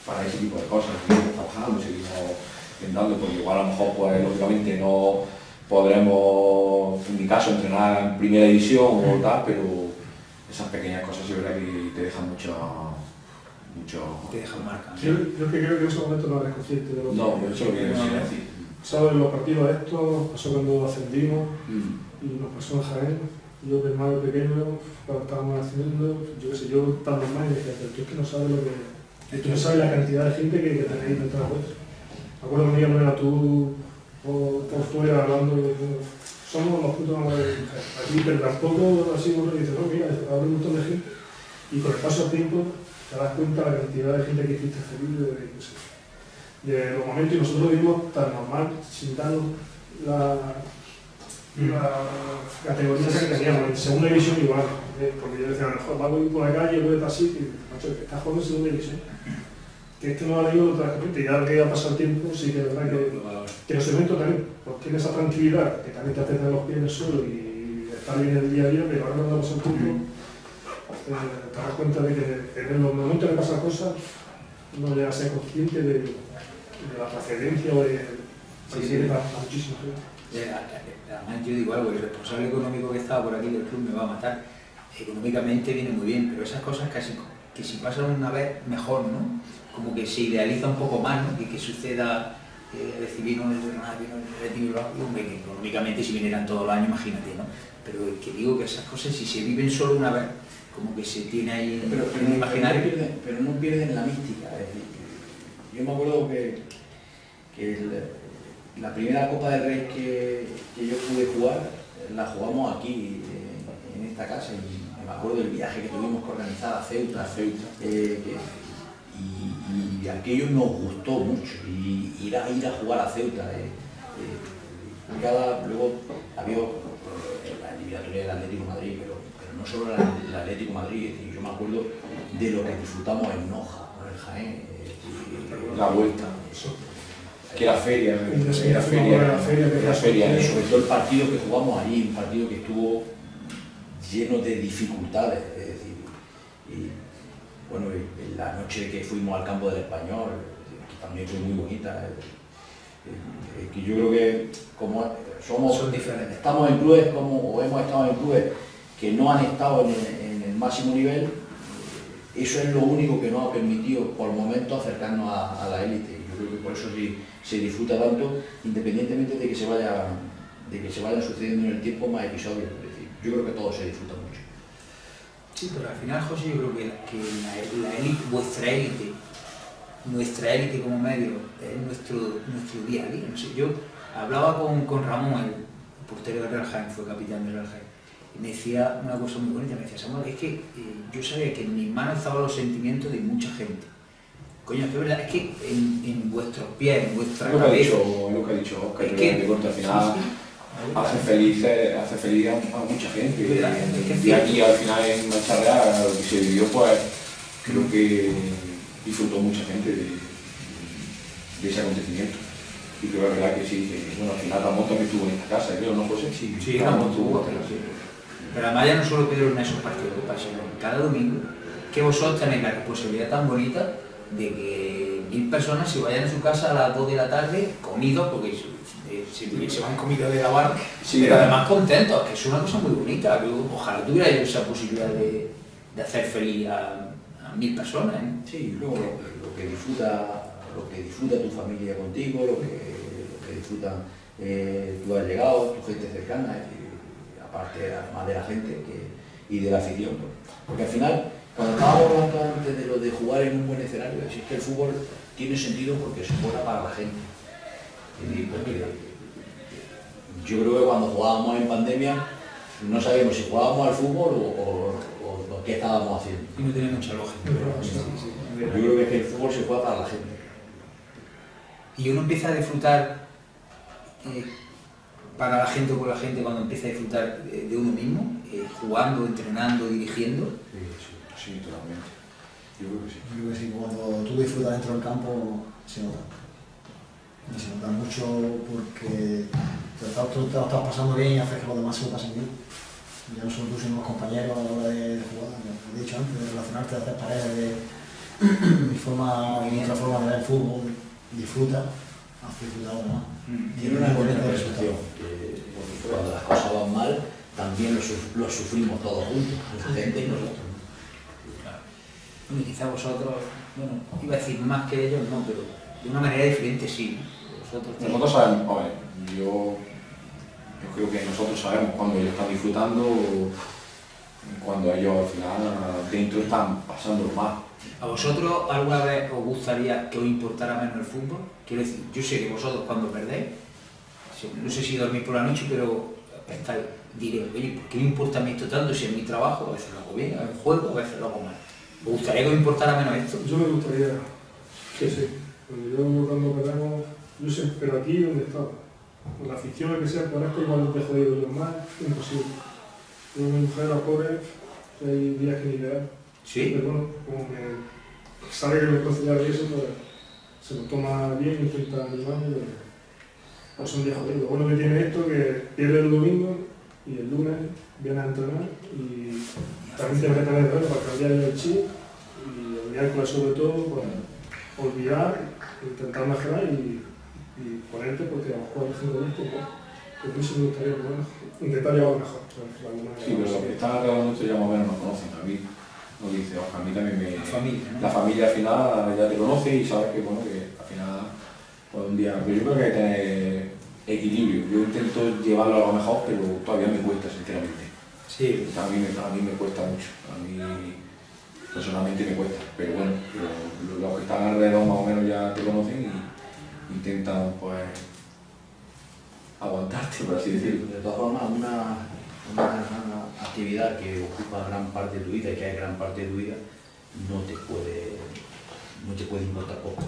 para ese tipo de cosas seguimos trabajando, seguimos intentando, porque igual a lo mejor pues lógicamente no podremos, en mi caso, entrenar en primera división o tal, pero esas pequeñas cosas es verdad que te dejan mucho Te dejan marca. Yo es que creo que en ese momento no eres consciente de lo que... no, eso es lo que yo quiero decir. ¿Sabes? Los partidos estos, pasó cuando ascendimos Mm. y nos pasó en Jaén. Yo, de más pequeño, cuando estábamos haciendo, yo qué sé, yo tan normal y decía, pero tú es que no sabes lo que... Tú no sabes la cantidad de gente que tenéis dentro de la web. Me acuerdo que un día no era tú por fuera hablando de... Somos los putos amos de aquí, pero tampoco así uno dice, no, mira, habrá un montón de gente. Y con el paso del tiempo te das cuenta de la cantidad de gente que hiciste feliz, de los momentos, y nosotros vivimos tan normal, sin darnos la categoría que teníamos. En segunda división igual, porque yo decía, mejor va a ir por la calle, voy a estar así, y macho, estás jugando en segunda división. Que esto no ha leído otra gente, y ya que ha pasado el tiempo, sí que es verdad que en ese momento también pues, tienes esa tranquilidad, que también te hace tener los pies en el suelo y estar bien el día a día, pero ahora cuando ha pasado el tiempo, te das cuenta de que en los momentos que pasan cosas, no llegas a ser consciente de la trascendencia o de Sí, que sí. tiene para muchísima gente. Además yo digo algo, el responsable económico que estaba por aquí del club me va a matar. Económicamente viene muy bien, pero esas cosas casi que si pasan una vez, mejor, ¿no? Como que se idealiza un poco más, ¿no? Que suceda recibir un retiro, hombre, que económicamente si vinieran todos los años, imagínate, ¿no? Pero que digo que esas cosas si se viven solo una vez, como que se tiene ahí Pero un imaginario. pero no pierden la mística. Es decir, yo me acuerdo que la primera Copa del Rey que yo pude jugar, la jugamos aquí, en esta casa, y me acuerdo del viaje que tuvimos que organizar a Ceuta, y aquello nos gustó mucho, y ir a jugar a Ceuta. Luego había la eliminatoria del Atlético de Madrid, pero no solo el Atlético de Madrid, es decir, yo me acuerdo de lo que disfrutamos en Noja, en el Jaén, La vuelta, que era feria, Era feria, y sobre todo el partido que jugamos allí, un partido que estuvo lleno de dificultades, es decir, y bueno, y la noche que fuimos al campo del Español, que también fue muy bonita, que yo creo que como Son diferentes. estamos en clubes o hemos estado en clubes que no han estado en el máximo nivel, eso es lo único que nos ha permitido por momentos acercarnos a la élite. Yo creo que por eso se disfruta tanto, independientemente de que se vayan sucediendo en el tiempo más episodios. Es decir, yo creo que todo se disfruta mucho. Sí, pero al final, José, yo creo que la élite, nuestra élite como medio, es nuestro día a día. No sé, yo hablaba con Ramón, el portero del Real Jaén, fue capitán del Real Jaén, y me decía una cosa muy bonita, me decía, Samuel, es que yo sabía que en mis manos estaban los sentimientos de mucha gente. Coño, es que es verdad, es que en vuestros pies, en vuestra lo que ha cabeza... dicho Oscar, Es yo que- creo que corte al final sí, hace feliz a mucha gente. Es verdad, es que es Y aquí al final en Mancha Real, lo que se vivió, pues creo que disfrutó mucha gente de ese acontecimiento. Y creo que es verdad que sí, que bueno, al final Ramón también estuvo en esta casa, creo, ¿no, José? Sí, Ramón tuvo, pero además ya no solo Pedro en esos partidos que pasan, cada domingo, que vosotros tenéis la responsabilidad tan bonita de que 1000 personas se vayan a su casa a las 2 de la tarde, comidos, porque se van comidos de la barra, Sí, pero claro. además contentos, que es una cosa muy bonita, que ojalá tuviera yo esa posibilidad de hacer feliz a 1000 personas. ¿Eh? Sí, y luego lo que disfruta tu familia contigo, lo que disfrutan tus allegados, tu gente cercana, y aparte además de la gente y de la afición. Porque al final Cuando estábamos hablando antes de lo de jugar en un buen escenario, es que el fútbol tiene sentido porque se juega para la gente. Porque yo creo que cuando jugábamos en pandemia no sabíamos si jugábamos al fútbol o qué estábamos haciendo. Y no tiene mucha lógica. Yo creo que es que el fútbol se juega para la gente. Y uno empieza a disfrutar para la gente o por la gente cuando empieza a disfrutar de uno mismo, jugando, entrenando, dirigiendo. Sí, totalmente. Yo creo que sí. Yo creo que sí, cuando tú disfrutas dentro del campo se nota. Y se nota mucho porque tú te lo estás pasando bien y haces que los demás se lo pasen bien. Ya no solo tú, sino los compañeros a la hora de jugar, como he dicho antes, de relacionarte, de hacer parejas, de otra forma de ver el fútbol, disfruta, hace disfrutar a los demás. Tiene una buena percepción, porque cuando las cosas van mal, también lo sufrimos todos juntos, la gente y nosotros. Bueno, quizá vosotros, bueno, iba a decir más que ellos, no, pero de una manera diferente sí. Nosotros sabemos, a ver, yo creo que nosotros sabemos cuando ellos están disfrutando o cuando ellos al final dentro están pasando mal. ¿A vosotros alguna vez os gustaría que os importara menos el fútbol? Quiero decir, yo sé que vosotros cuando perdéis, no sé si dormís por la noche, pero diré, oye, ¿por qué me importa a mí esto tanto si es mi trabajo? A veces lo hago bien, a veces juego, a veces lo hago mal. ¿Os gustaría que os importara menos esto? Yo me gustaría, sí. Yo cuando perdemos, yo sé, pero aquí donde estaba, con la afición que sea, por esto igual te he jodido yo más, imposible. Yo mi mujer, la pobre, hay días que ni le da. Sí. Pero bueno, como que sabe que me conciliar y eso, pues se lo toma bien, intenta animarme, pues son días jodidos. Lo bueno que tiene esto que pierde el domingo y el lunes viene a entrenar y también tiene que tener el para cambiar el chip y el miércoles sobre todo, pues olvidar, intentar mejorar y ponerte porque a lo mejor el futbolista, pues a mí sí me gustaría, bueno, intentar llevar mejor. Sí, pero los que están alrededor nuestro ya más o menos nos conocen. A mí nos dice, a mí también me... La familia, ¿no? La familia al final ya te conoce y sabes que, bueno, que al final, pues un día... Pero yo creo que hay que tener equilibrio. Yo intento llevarlo a lo mejor, pero todavía me cuesta, sinceramente. Sí. A mí me cuesta mucho. A mí personalmente me cuesta. Pero bueno, los que están alrededor más o menos ya te conocen y intentan, pues, aguantarte, por así decirlo. De todas formas, una actividad que ocupa gran parte de tu vida y que hay gran parte de tu vida, no te puede importar poco.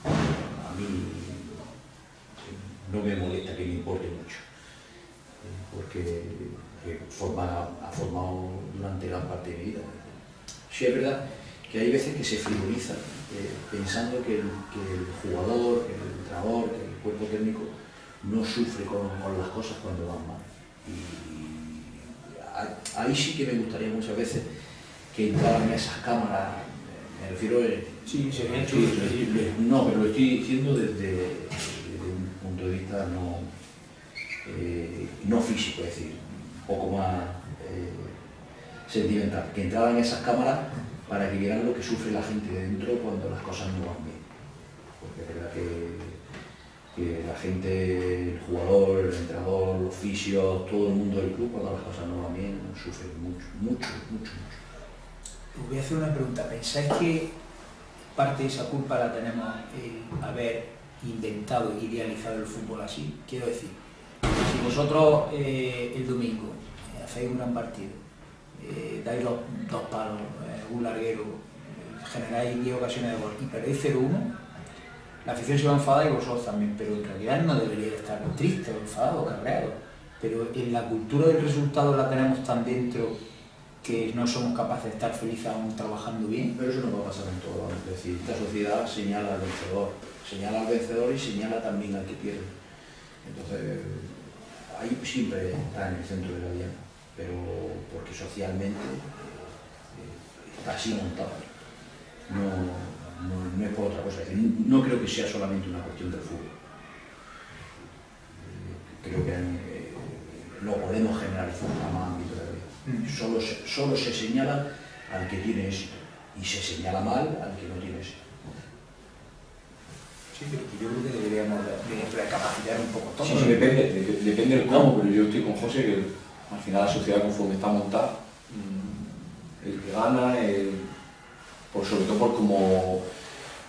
A mí no me molesta que me importe mucho, porque ha formado durante gran parte de mi vida. Sí es verdad que hay veces que se frivoliza pensando que el jugador, que el entrenador, que el cuerpo técnico no sufre con las cosas cuando van mal. Y ahí sí que me gustaría muchas veces que entraran esas cámaras, me refiero Sí, no, pero lo estoy diciendo desde un punto de vista no físico, es decir, un poco más sentimental, que entraran esas cámaras para que vieran lo que sufre la gente de dentro cuando las cosas no van bien. Porque es verdad que la gente, el jugador, el entrenador, los fisios, todo el mundo del club, cuando las cosas no van bien, sufre mucho. Os voy a hacer una pregunta. ¿Pensáis que parte de esa culpa la tenemos el haber inventado y idealizado el fútbol así? Quiero decir, si vosotros el domingo hacéis un gran partido, dais los 2 palos, un larguero, generáis 10 ocasiones de gol y perdéis 0-1, la afición se va a enfadar y vosotros también, pero en realidad no deberíais estar tristes, enfadados, cabreados. Pero en la cultura del resultado la tenemos tan dentro que no somos capaces de estar felices aún trabajando bien. Pero eso no va a pasar en todo, es decir, la sociedad señala al vencedor y señala también al que pierde. Entonces, ahí siempre está en el centro de la diana, pero porque socialmente está así montado. No es por otra cosa, es decir, no creo que sea solamente una cuestión del fútbol. Creo que lo podemos generalizar a más ámbitos de la vida. Solo se señala al que tiene éxito y se señala mal al que no tiene éxito. Sí, pero yo creo que deberíamos recapacitar un poco todo. Sí, depende del cómo, pero yo estoy con José que al final la sociedad conforme está montada el que gana, sobre todo por como,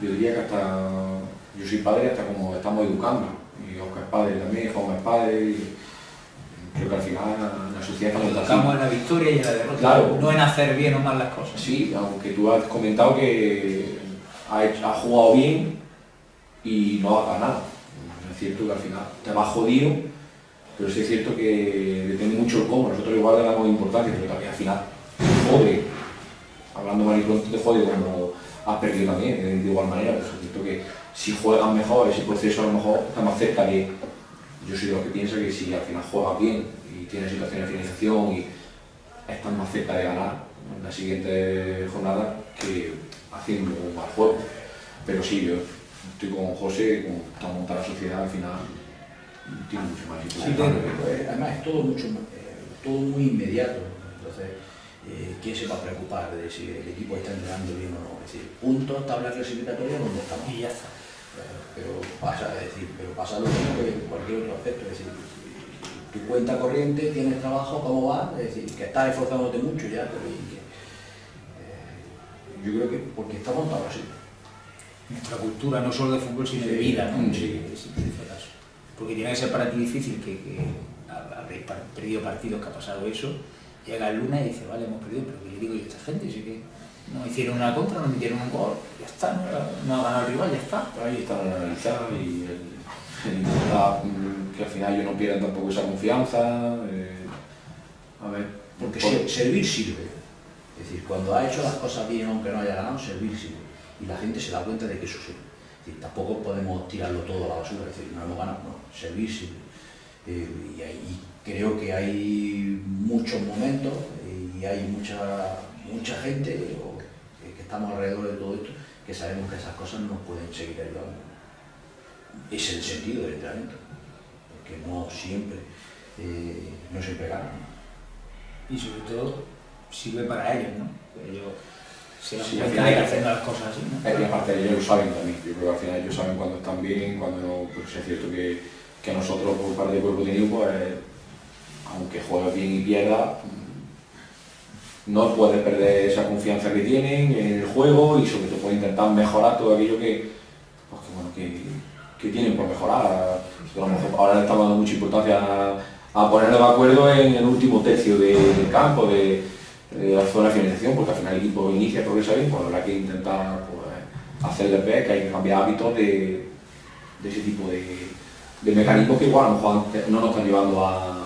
yo diría que hasta, yo soy padre hasta como estamos educando, y Oscar es padre también, Juan es padre, y creo que al final la sociedad está educamos en la victoria y en la derrota, claro, no en hacer bien o mal las cosas. Sí, aunque tú has comentado que ha jugado bien y no ha ganado. Es cierto que al final te vas jodido, pero sí es cierto que depende mucho el cómo. Nosotros igual le damos importancia, pero también al final jode, hablando mal y pronto te jode cuando has perdido también, de igual manera. Pues es cierto que si juegas mejor, ese proceso a lo mejor está más cerca de... Yo soy de los que piensa que si al final juegas bien y tienes situaciones de finalización y estás más cerca de ganar en la siguiente jornada que haciendo un mal juego. Pero sí, yo estoy con José, como está montada la sociedad, al final tiene mucho más importancia. Además es todo todo muy inmediato. Entonces, ¿quién se va a preocupar de si el equipo está entrenando bien o no? Es decir, puntos, tabla clasificatoria, donde estamos. Y ya está. Pero pasa lo mismo que en cualquier otro aspecto. Es decir, tu cuenta corriente, tienes trabajo, ¿cómo va? Es decir, que estás esforzándote mucho ya, pero yo creo que porque está montado así. Nuestra cultura, no solo de fútbol, sino de vida, ¿no? Sí. Porque tiene que ser para ti difícil que habréis perdido partidos, que ha pasado eso, llega el lunes y dice, vale, hemos perdido, pero ¿qué le digo yo a esta gente? Si que no hicieron una contra, no metieron un gol, ya está, no ha ganado el rival, ya está. Ahí está la analizar y el intentar que al final ellos no pierdan tampoco esa confianza. A ver. Porque servir sirve. Es decir, cuando ha hecho las cosas bien, aunque no haya ganado, servir sirve. Y la gente se da cuenta de que eso sirve. Es decir, tampoco podemos tirarlo todo a la basura, es decir, no hemos ganado, no, servir sirve. Y creo que hay muchos momentos y hay mucha gente que estamos alrededor de todo esto, que sabemos que esas cosas no nos pueden seguir ayudando. Es el sentido del entrenamiento, porque no siempre ganan. Y sobre todo sirve para ellos, ¿no? Ellos se dan Sí, cuenta de que haciendo las cosas así, ¿no? Y aparte ellos lo saben también, yo creo que al final ellos saben cuando están bien, cuando no, pues es cierto que nosotros por parte del cuerpo técnico, pues, aunque juegues bien y pierdas, no puedes perder esa confianza que tienen en el juego y sobre todo puedes intentar mejorar todo aquello que tienen por mejorar. A lo mejor ahora le estamos dando mucha importancia a ponernos de acuerdo en el último tercio del campo, de la zona de finalización, porque al final el equipo inicia progresa bien, pues habrá que intentar hacerles ver que hay que cambiar hábitos de ese tipo de mecanismos que igual a lo mejor no nos están llevando a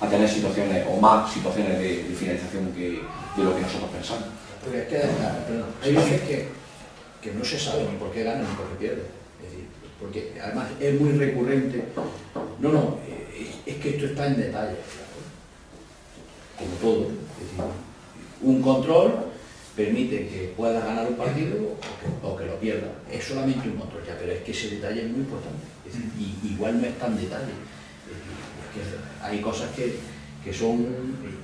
tener situaciones o más situaciones de finalización de lo que nosotros pensamos. Porque es que hay veces que no se sabe ni por qué ganan ni por qué pierden. Es decir, porque además es muy recurrente. No, es que esto está en detalle, como todo. Es decir, un control permite que puedas ganar un partido o que lo pierdas. Es solamente un control ya, pero es que ese detalle es muy importante. Es decir, y igual no es tan detalle. Es que hay cosas que son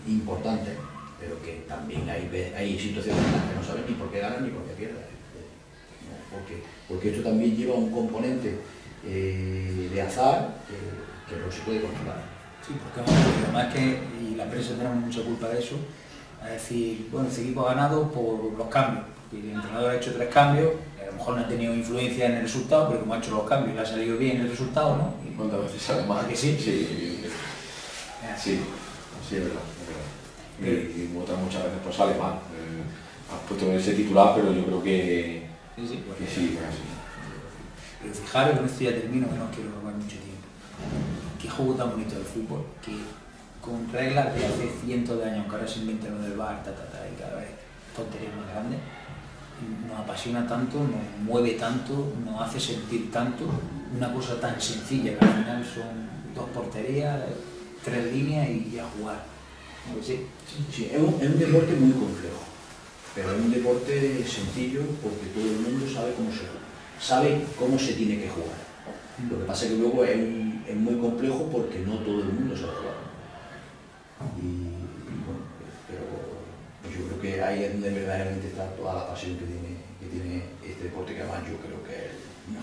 importantes, pero que también hay situaciones en las que no sabes ni por qué ganas ni por qué pierdas. ¿No? Porque esto también lleva un componente de azar que no se puede controlar. Sí, porque además y la prensa tenemos mucha culpa de eso, a decir, bueno, este equipo ha ganado por los cambios, porque el entrenador ha hecho 3 cambios, a lo mejor no ha tenido influencia en el resultado, pero como ha hecho los cambios le ha salido bien el resultado, ¿no? Y ¿cuántas veces sale mal? ¿Que sí? Sí, es verdad. Y muchas veces pues sale mal. Has puesto ese titular, pero yo creo que sí, pues así. Pero fijaros, con esto ya termino, que no quiero robar mucho tiempo. Qué juego tan bonito del fútbol, que con reglas de hace cientos de años, que ahora se inventan lo del VAR, y cada vez tonterías más grandes, nos apasiona tanto, nos mueve tanto, nos hace sentir tanto, una cosa tan sencilla, que al final son 2 porterías, 3 líneas y a jugar. ¿No? Sí. Sí, es un deporte muy complejo, pero es un deporte sencillo porque todo el mundo sabe cómo se tiene que jugar. Lo que pasa es que luego es muy complejo porque no todo el mundo sabe jugar. Bueno, pero yo creo que ahí es donde verdaderamente está toda la pasión que tiene este deporte, que además yo creo que es el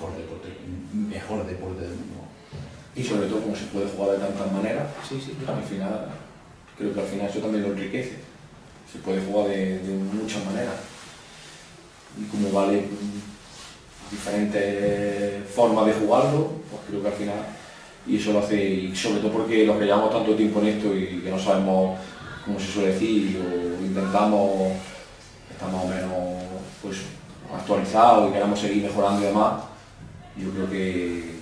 mejor deporte del mundo. Y sobre todo como se puede jugar de tantas maneras, Sí, al final, creo que al final eso también lo enriquece. se puede jugar de muchas maneras. Y como vale diferentes formas de jugarlo, pues creo que al final, y eso lo hace, y sobre todo porque los que llevamos tanto tiempo en esto y que no sabemos, como se suele decir, o intentamos estar más o menos pues, actualizados y queremos seguir mejorando y demás, yo creo que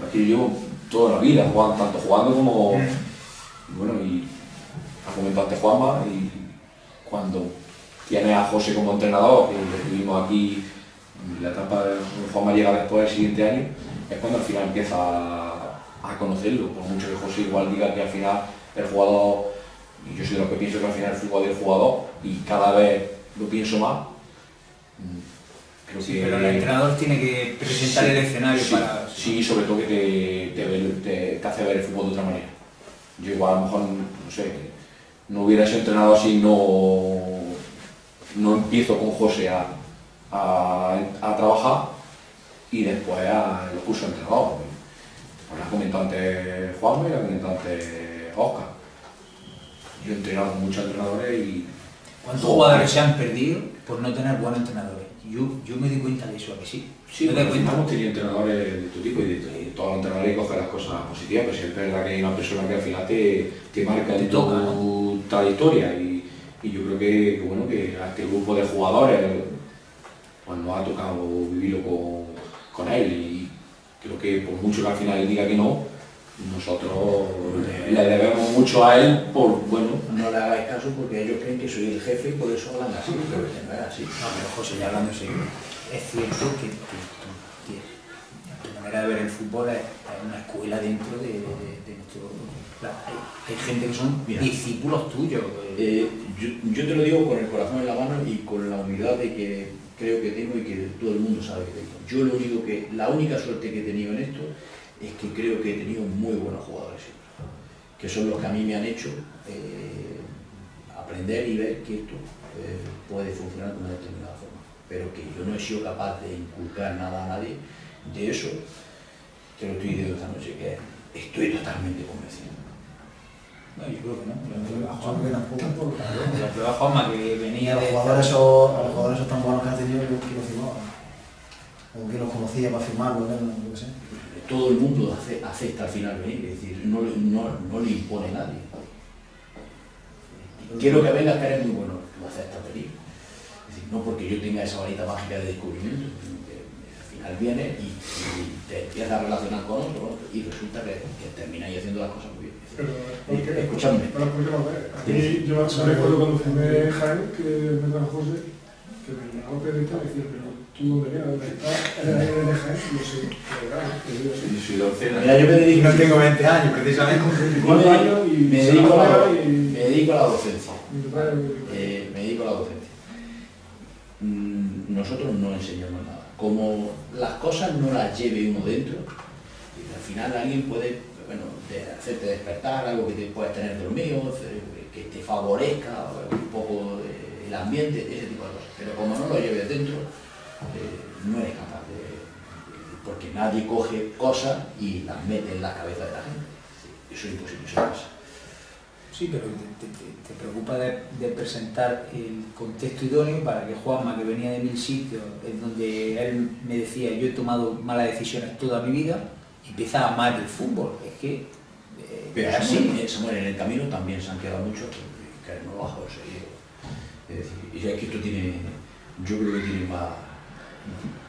aquí yo toda la vida tanto jugando como, bueno, y ha comentado antes Juanma, y cuando tienes a José como entrenador, que tuvimos aquí, la etapa de Juanma llega después del siguiente año, es cuando al final empieza a conocerlo, por mucho que José igual diga que al final el jugador, y yo soy de los que pienso que al final el fútbol del jugador, y cada vez lo pienso más, creo que... Pero el entrenador tiene que presentar el escenario para... Sí, sobre todo que te hace ver el fútbol de otra manera. Yo igual a lo mejor, no sé, no hubiera sido entrenado así, no empiezo con José a trabajar y después a los cursos de entrenador. Lo ha comentado antes Juanma y lo ha comentado antes Óscar. Yo he entrenado con muchos entrenadores y... ¿Cuántos jugadores se han perdido por no tener buenos entrenadores? Yo me di cuenta de eso, ¿a que sí? Sí, pero hemos tenido entrenadores de tu tipo y de todos los entrenadores cogen las cosas positivas, pero siempre es verdad que hay una persona que al final te marca en tu trayectoria y yo creo que, bueno, que a este grupo de jugadores pues nos ha tocado vivirlo con él y creo que por mucho que al final él diga que no, nosotros le debemos mucho a él por, bueno... No le hagáis caso porque ellos creen que soy el jefe y por eso hablan así, pero que no es así. No, pero José, ya hablando en serio, es cierto que tu manera de ver el fútbol es una escuela dentro de nuestro... Claro, hay gente que son discípulos tuyos. Yo te lo digo con el corazón en la mano y con la humildad de que creo que tengo y que todo el mundo sabe que tengo. Yo la única suerte que he tenido en esto es que creo que he tenido muy buenos jugadores siempre, que son los que a mí me han hecho aprender y ver que esto puede funcionar de una determinada forma, pero que yo no he sido capaz de inculcar nada a nadie. De eso te lo estoy diciendo esta noche, que estoy totalmente convencido. No, yo creo que no. La prueba Juanma que venía los de... jugadores esos tan buenos que han tenido, yo quiero firmar. O que los conocía para firmarlo, yo qué sé. Todo el mundo acepta al final venir, es decir, no le impone a nadie. Quiero que vengas, que eres muy bueno, lo aceptas venir. Es decir, no porque yo tenga esa varita mágica de descubrimiento, sino que al final vienes y te empiezas a relacionar con otro y resulta que termináis haciendo las cosas muy bien. Escúchame. ¿Por qué no ves? A mí, yo recuerdo cuando firmé Jaén, que me trajo José, que me llamaba periodista y me decía, pero tú dónde vienes, dónde estás, eres de Jaén, y yo soy Yo soy docena. Mira, yo me dedico... No tengo 20 años, precisamente. 24 años y me dedico a la docencia. Me dedico a la docencia. Nosotros no enseñamos nada. Como las cosas no las lleve uno dentro, al final alguien puede, bueno, hacerte despertar, algo que te puedes tener dormido, que te favorezca un poco el ambiente, ese tipo de cosas. Pero como no lo lleves dentro, no eres capaz porque nadie coge cosas y las mete en la cabeza de la gente. Eso es imposible, eso pasa. Sí, pero te preocupa de presentar el contexto idóneo para que Juanma, que venía de 1000 sitios, en donde él me decía, yo he tomado malas decisiones toda mi vida, empieza a amar el fútbol. Es que... pero así, Samuel, en el camino también se han quedado muchos que no bajo el seguido. Es decir, y es que esto tiene, yo creo que tiene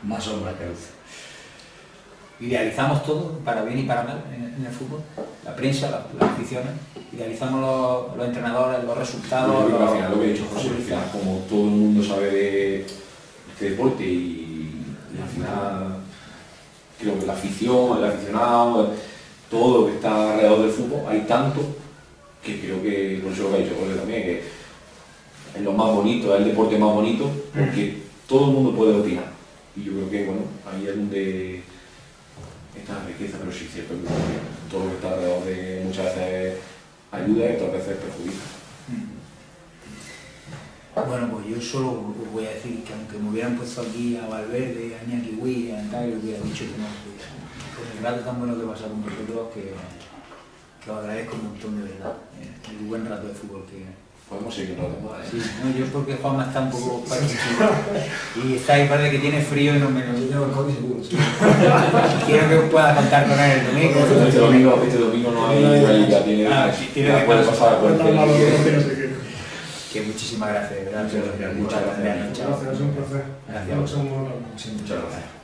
más sombra que luz. Idealizamos todo, para bien y para mal, en el fútbol. La prensa, las aficiones, idealizamos los entrenadores, los resultados... Yo creo que al final lo que he dicho José, al final como todo el mundo sabe de este deporte y al final creo que la afición, el aficionado, todo lo que está alrededor del fútbol, hay tanto que creo que, por eso lo que ha dicho José también, que es lo más bonito, es el deporte más bonito, porque todo el mundo puede opinar. Y yo creo que, bueno, ahí es donde está la riqueza, pero sí es cierto que todo lo que está alrededor de muchas veces ayuda y otras veces perjudica. Bueno, pues yo solo os voy a decir que aunque me hubieran puesto aquí a Valverde, a Iñaki Williams, tal, yo hubiera dicho que no, con el rato tan bueno que he pasado con vosotros, que os agradezco un montón de verdad, el buen rato de fútbol podemos seguir un rato más, ¿eh? Sí, no, yo porque Juanma está un poco parecido. Y está ahí, parece que tiene frío y no me lo... Yo tengo el COVID seguro, sí. Quiero que pueda contar con él el domingo. Este domingo no hay liga, tiene tiene puede pasar a No tan malo, cualquier. no sé qué. Que muchísimas gracias, de verdad. Muchas gracias. Muchas gracias. Gracias, es un placer. Gracias. Mucho amor. Sí, Muchas gracias.